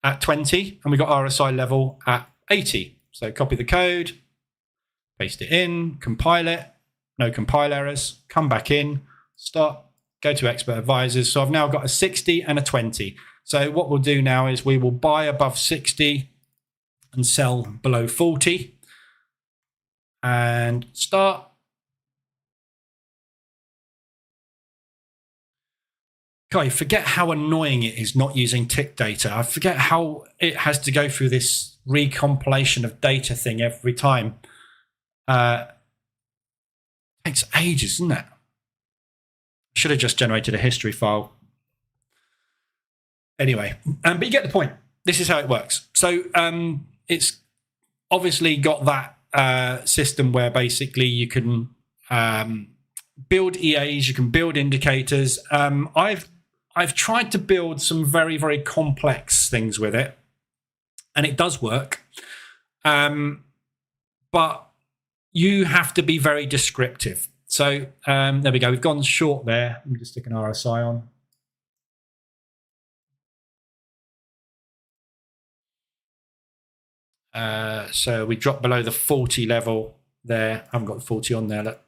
at 20, and we've got RSI level at 80. So copy the code, paste it in, compile it, no compile errors, come back in, stop, go to expert advisors. So I've now got a 60 and a 20. So what we'll do now is we will buy above 60 and sell below 40 and start. God, I forget how annoying it is not using tick data. I forget how it has to go through this recompilation of data thing every time. Takes ages, isn't it? Should have just generated a history file. Anyway, but you get the point. This is how it works. So it's obviously got that system where basically you can build EAs, you can build indicators. I've tried to build some very, very complex things with it, and it does work. But you have to be very descriptive. So there we go. We've gone short there. Let me just stick an RSI on. So we dropped below the 40 level there. I haven't got the 40 on there. Look.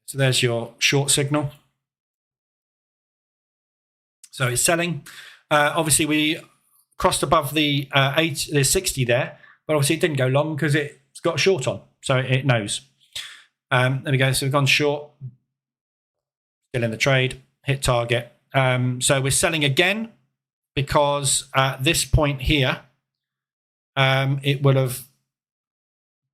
So there's your short signal. So it's selling. Obviously, we crossed above the 60 there, but obviously it didn't go long because it's got a short on, so it knows. There we go. So we've gone short. Still in the trade. Hit target. So we're selling again because at this point here, it would have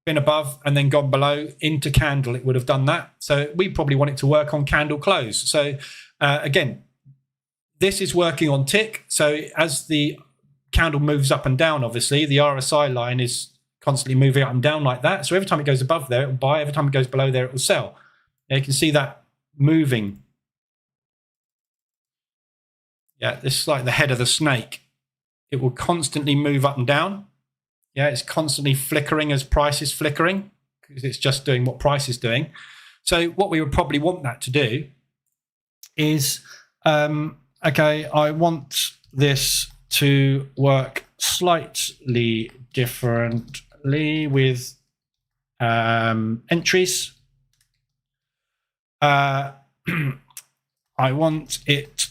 been above and then gone below into candle. It would have done that. So we probably want it to work on candle close. So again, this is working on tick. So as the candle moves up and down, obviously the RSI line is constantly moving up and down like that. So every time it goes above there, it will buy. Every time it goes below there, it will sell. Now you can see that moving. Yeah, this is like the head of the snake. It will constantly move up and down. Yeah, it's constantly flickering as price is flickering because it's just doing what price is doing. So what we would probably want that to do is, okay, I want this to work slightly differently with entries. I want it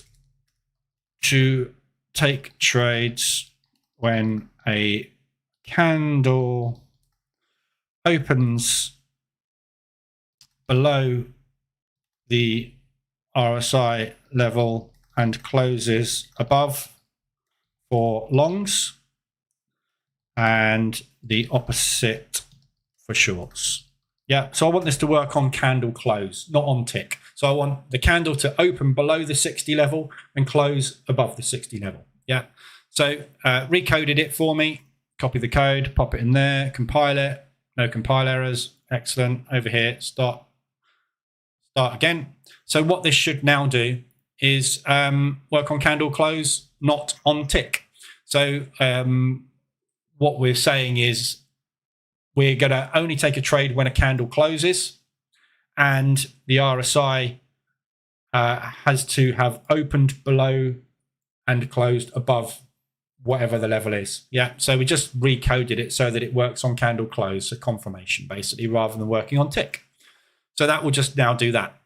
to take trades when a candle opens below the RSI level and closes above for longs, and the opposite for shorts. Yeah, so I want this to work on candle close, not on tick. So I want the candle to open below the 60 level and close above the 60 level. Yeah, so recoded it for me, copy the code, pop it in there, compile it, no compile errors, excellent. Over here, start again. So what this should now do is work on candle close, not on tick. So what we're saying is we're going to only take a trade when a candle closes, and the RSI has to have opened below and closed above whatever the level is. Yeah, so we just recoded it so that it works on candle close, so confirmation basically, rather than working on tick. So that will just now do that.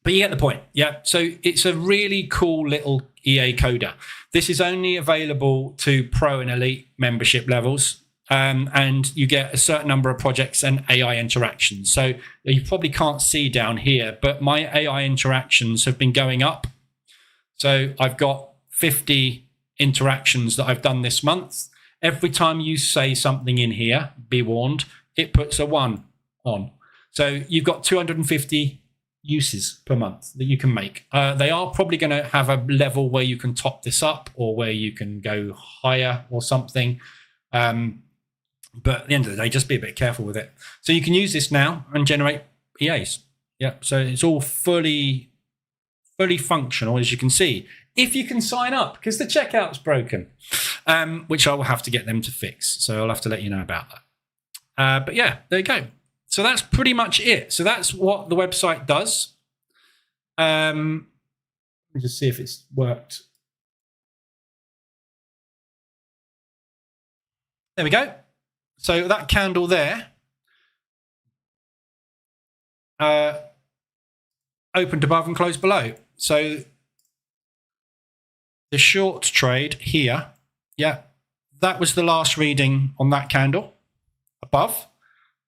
But you get the point. Yeah, so it's a really cool little EA coder. This is only available to pro and elite membership levels. And you get a certain number of projects and AI interactions. So you probably can't see down here, but my AI interactions have been going up. So I've got 50 interactions that I've done this month. Every time you say something in here, be warned, it puts a 1 on. So you've got 250 uses per month that you can make. They are probably going to have a level where you can top this up or where you can go higher or something. But at the end of the day, just be a bit careful with it. So you can use this now and generate EAs. Yeah, so it's all fully functional, as you can see. If you can sign up, because the checkout's broken, which I will have to get them to fix. So I'll have to let you know about that. But yeah, there you go. So that's pretty much it. So that's what the website does. Let me just see if it's worked. There we go. So that candle there opened above and closed below. So the short trade here, yeah, that was the last reading on that candle above.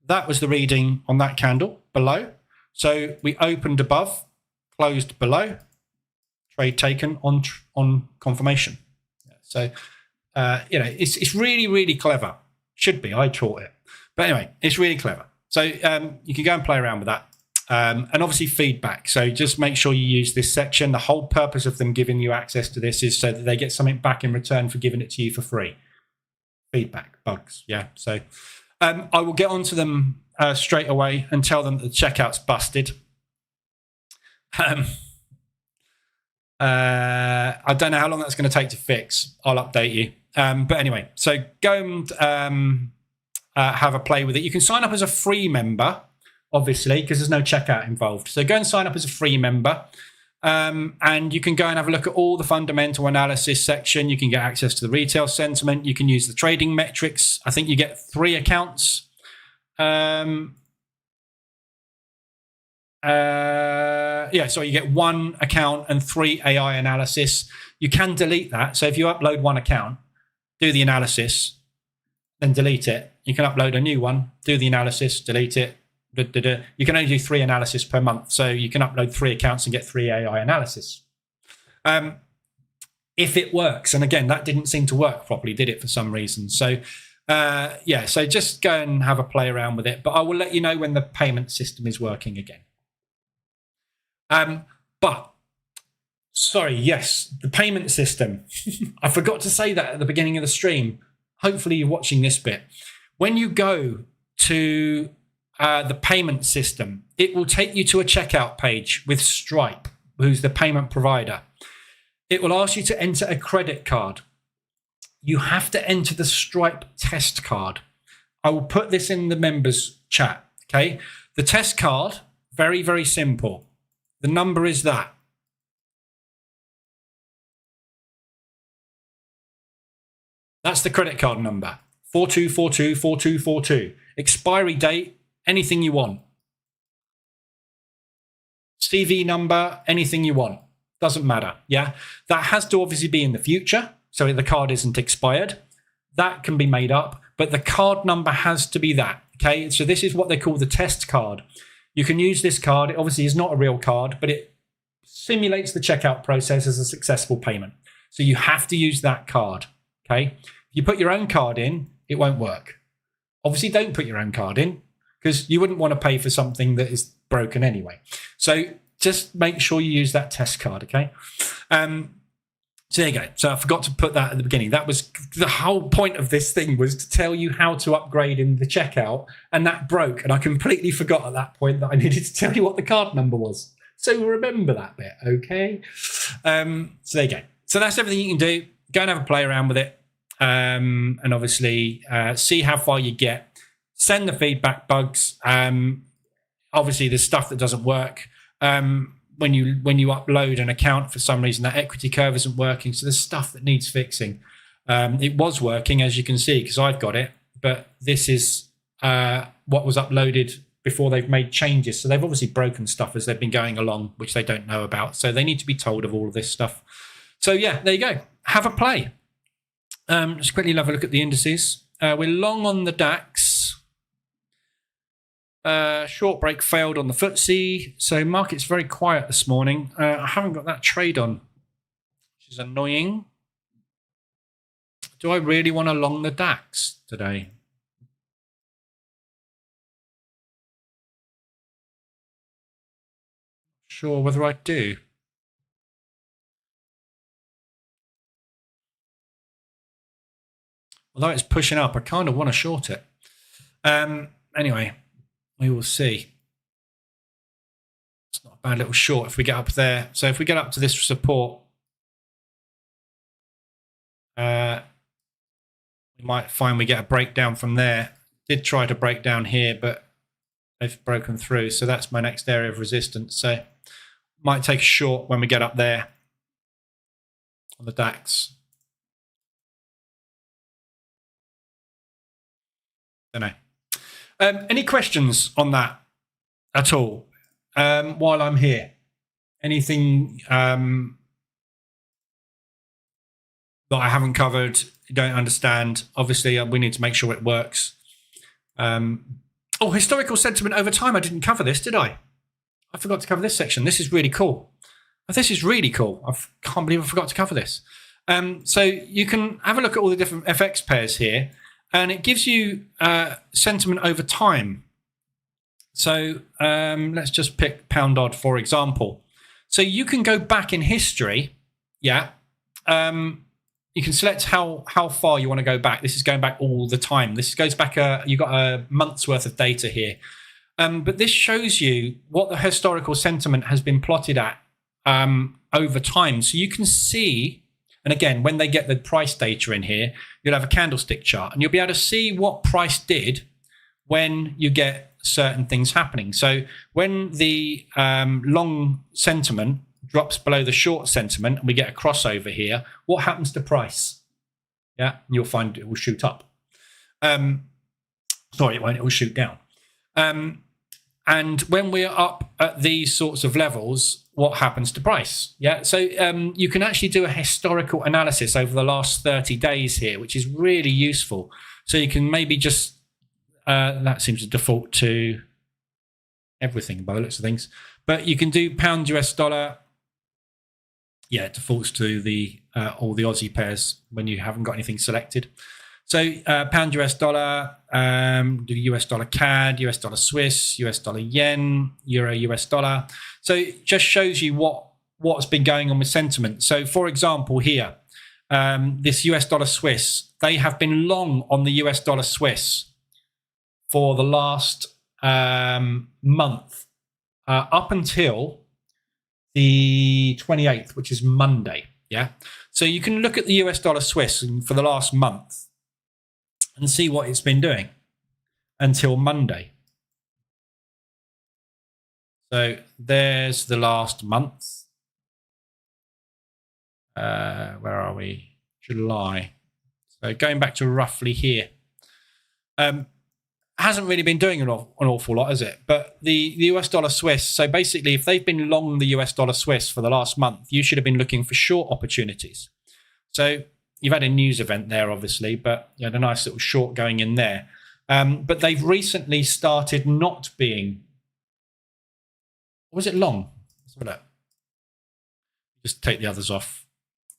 That was the reading on that candle below. So we opened above, closed below, trade taken on confirmation. So, it's really, really clever. Should be, I taught it. But anyway, it's really clever. So you can go and play around with that. And obviously feedback. So just make sure you use this section. The whole purpose of them giving you access to this is so that they get something back in return for giving it to you for free. Feedback, bugs, yeah. So I will get onto them straight away and tell them that the checkout's busted. I don't know how long that's going to take to fix. I'll update you. But anyway, so go and have a play with it. You can sign up as a free member, obviously, because there's no checkout involved. So go and sign up as a free member. And you can go and have a look at all the fundamental analysis section. You can get access to the retail sentiment. You can use the trading metrics. I think you get 3 accounts. So you get 1 account and 3 AI analysis. You can delete that. So if you upload 1 account, do the analysis, then delete it. You can upload a new one, do the analysis, delete it. You can only do 3 analysis per month. So you can upload 3 accounts and get 3 AI analysis. If it works. And again, that didn't seem to work properly, did it, for some reason? So so just go and have a play around with it. But I will let you know when the payment system is working again. But sorry, yes, the payment system. I forgot to say that at the beginning of the stream. Hopefully you're watching this bit. When you go to the payment system, it will take you to a checkout page with Stripe, who's the payment provider. It will ask you to enter a credit card. You have to enter the Stripe test card. I will put this in the members chat, okay? The test card, very, very simple. The number is that. That's the credit card number. 42424242. Expiry date, anything you want. CV number, anything you want. Doesn't matter. Yeah. That has to obviously be in the future. So the card isn't expired. That can be made up, but the card number has to be that. Okay. So this is what they call the test card. You can use this card. It obviously is not a real card, but it simulates the checkout process as a successful payment. So you have to use that card. Okay. If you put your own card in, it won't work. Obviously, don't put your own card in because you wouldn't want to pay for something that is broken anyway. So just make sure you use that test card. Okay. So there you go. So I forgot to put that at the beginning. That was the whole point of this thing, was to tell you how to upgrade in the checkout, and that broke. And I completely forgot at that point that I needed to tell you what the card number was. So remember that bit, okay? So there you go. So that's everything you can do. Go and have a play around with it, and obviously see how far you get. Send the feedback, bugs. Obviously, there's stuff that doesn't work. When you upload an account, for some reason that equity curve isn't working, so there's stuff that needs fixing. It was working, as you can see, because I've got it, but this is what was uploaded before they've made changes. So they've obviously broken stuff as they've been going along, which they don't know about. So they need to be told of all of this stuff. So yeah, there you go. Have a play. Just quickly have a look at the indices. We're long on the DAX. Short break failed on the FTSE, so market's very quiet this morning. I haven't got that trade on, which is annoying. Do I really want to long the DAX today? Sure whether I do. Although it's pushing up, I kind of want to short it. Anyway, we will see. It's not a bad little short if we get up there. So if we get up to this support, we might find we get a breakdown from there. Did try to break down here, but they've broken through. So that's my next area of resistance. So might take a short when we get up there on the DAX. Don't know. Any questions on that at all while I'm here? Anything that I haven't covered, you don't understand? Obviously, we need to make sure it works. Historical sentiment over time. I didn't cover this, did I? I forgot to cover this section. This is really cool. This is really cool. I can't believe I forgot to cover this. So you can have a look at all the different FX pairs here, and it gives you sentiment over time. So let's just pick pound odd, for example. So you can go back in history. Yeah. You can select how far you want to go back. This is going back all the time. This goes back, you've got a month's worth of data here. But this shows you what the historical sentiment has been plotted at over time. So you can see, and again, when they get the price data in here, you'll have a candlestick chart, and you'll be able to see what price did when you get certain things happening. So when the long sentiment drops below the short sentiment and we get a crossover here, what happens to price? Yeah, and you'll find it will shoot up. Sorry, it won't, it will shoot down. And when we're up at these sorts of levels, what happens to price? Yeah, so you can actually do a historical analysis over the last 30 days here, which is really useful. So you can maybe just, that seems to default to everything by the looks of things, but you can do pound US dollar. Yeah, it defaults to the all the Aussie pairs when you haven't got anything selected. So pound US dollar, do US dollar CAD, US dollar Swiss, US dollar yen, euro US dollar. So it just shows you what's been going on with sentiment. So for example here, this US dollar Swiss, they have been long on the US dollar Swiss for the last month up until the 28th, which is Monday. Yeah. So you can look at the US dollar Swiss for the last month and see what it's been doing until Monday. So there's the last month. Where are we? July. So going back to roughly here. Hasn't really been doing an awful lot, has it? But the US dollar Swiss, so basically if they've been long the US dollar Swiss for the last month, you should have been looking for short opportunities. So you've had a news event there, obviously, but you had a nice little short going in there. But they've recently started not being, was it long? Let's have a look. Just take the others off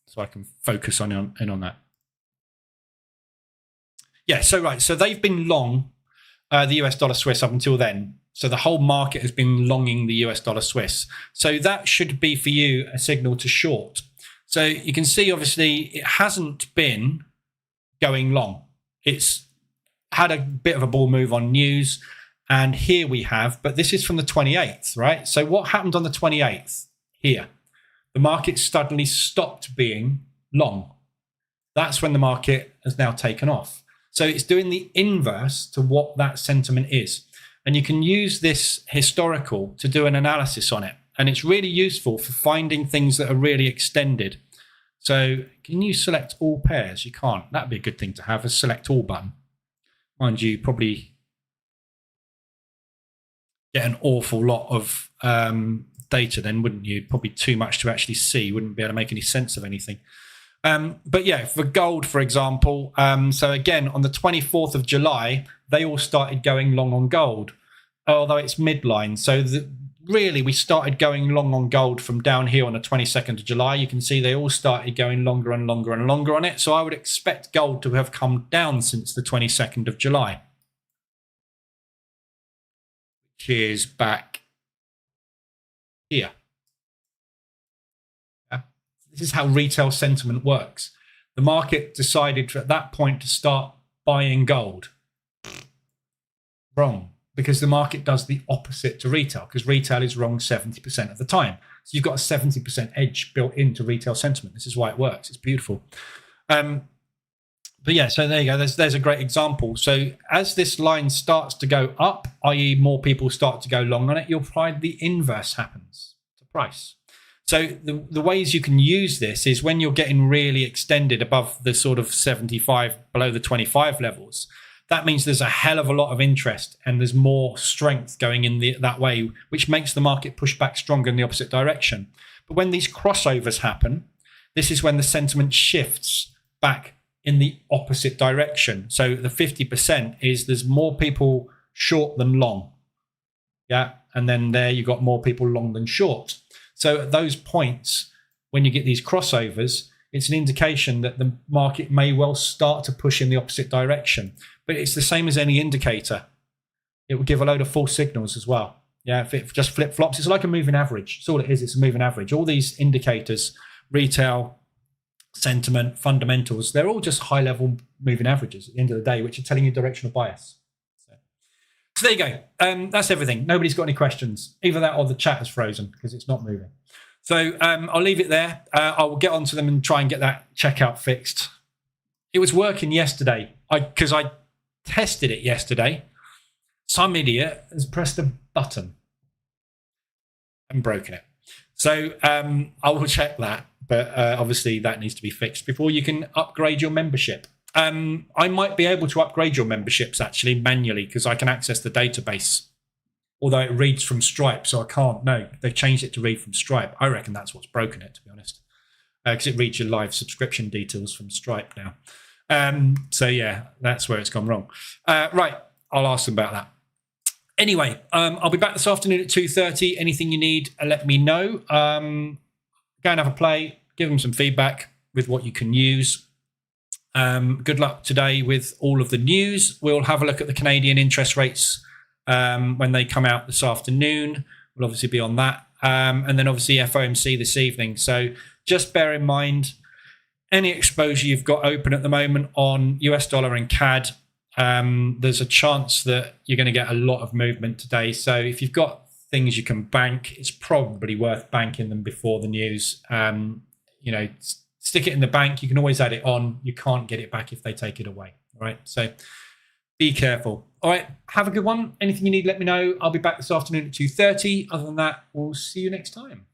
so I can focus in on that. Yeah, so right, so they've been long the US dollar Swiss up until then. So the whole market has been longing the US dollar Swiss. So that should be for you a signal to short. So you can see, obviously, it hasn't been going long. It's had a bit of a bull move on news. And here we have, but this is from the 28th, right? So what happened on the 28th here? The market suddenly stopped being long. That's when the market has now taken off. So it's doing the inverse to what that sentiment is. And you can use this historical to do an analysis on it. And it's really useful for finding things that are really extended. So can you select all pairs? You can't. That'd be a good thing to have, a select all button. Mind you, probably get an awful lot of data then, wouldn't you? Probably too much to actually see. Wouldn't be able to make any sense of anything. But yeah, for gold, for example, so again, on the 24th of July, they all started going long on gold, although it's midline. So really, we started going long on gold from down here on the 22nd of July. You can see they all started going longer and longer and longer on it. So I would expect gold to have come down since the 22nd of July, which is back here. This is how retail sentiment works. The market decided at that point to start buying gold. Wrong, because the market does the opposite to retail, because retail is wrong 70% of the time. So you've got a 70% edge built into retail sentiment. This is why it works. It's beautiful. But yeah, so there you go. There's a great example. So as this line starts to go up, i.e. more people start to go long on it, you'll find the inverse happens to price. So the ways you can use this is when you're getting really extended above the sort of 75, below the 25 levels. That means there's a hell of a lot of interest and there's more strength going in that way, which makes the market push back stronger in the opposite direction. But when these crossovers happen, this is when the sentiment shifts back in the opposite direction. So the 50% is there's more people short than long. Yeah. And then there you've got more people long than short. So at those points, when you get these crossovers, it's an indication that the market may well start to push in the opposite direction. But it's the same as any indicator. It will give a load of false signals as well. Yeah, if it just flip-flops, it's like a moving average. It's all it is, it's a moving average. All these indicators, retail, sentiment, fundamentals, they're all just high-level moving averages at the end of the day, which are telling you directional bias. So there you go. That's everything. Nobody's got any questions. Either that or the chat has frozen because it's not moving. So I'll leave it there. I will get onto them and try and get that checkout fixed. It was working yesterday because I tested it yesterday. Some idiot has pressed a button and broken it. So I will check that. But obviously that needs to be fixed before you can upgrade your membership. I might be able to upgrade your memberships actually manually because I can access the database, although it reads from Stripe, so I can't. No, they've changed it to read from Stripe. I reckon that's what's broken it, to be honest, because it reads your live subscription details from Stripe now. So yeah, that's where it's gone wrong. Right, I'll ask them about that. Anyway, I'll be back this afternoon at 2:30. Anything you need, let me know. Go and have a play, give them some feedback with what you can use. Good luck today with all of the news. We'll have a look at the Canadian interest rates when they come out this afternoon. We'll obviously be on that. And then obviously FOMC this evening. So just bear in mind any exposure you've got open at the moment on US dollar and CAD. There's a chance that you're going to get a lot of movement today. So if you've got things you can bank, it's probably worth banking them before the news. Stick it in the bank. You can always add it on. You can't get it back if they take it away. All right. So be careful. All right. Have a good one. Anything you need, let me know. I'll be back this afternoon at 2:30. Other than that, we'll see you next time.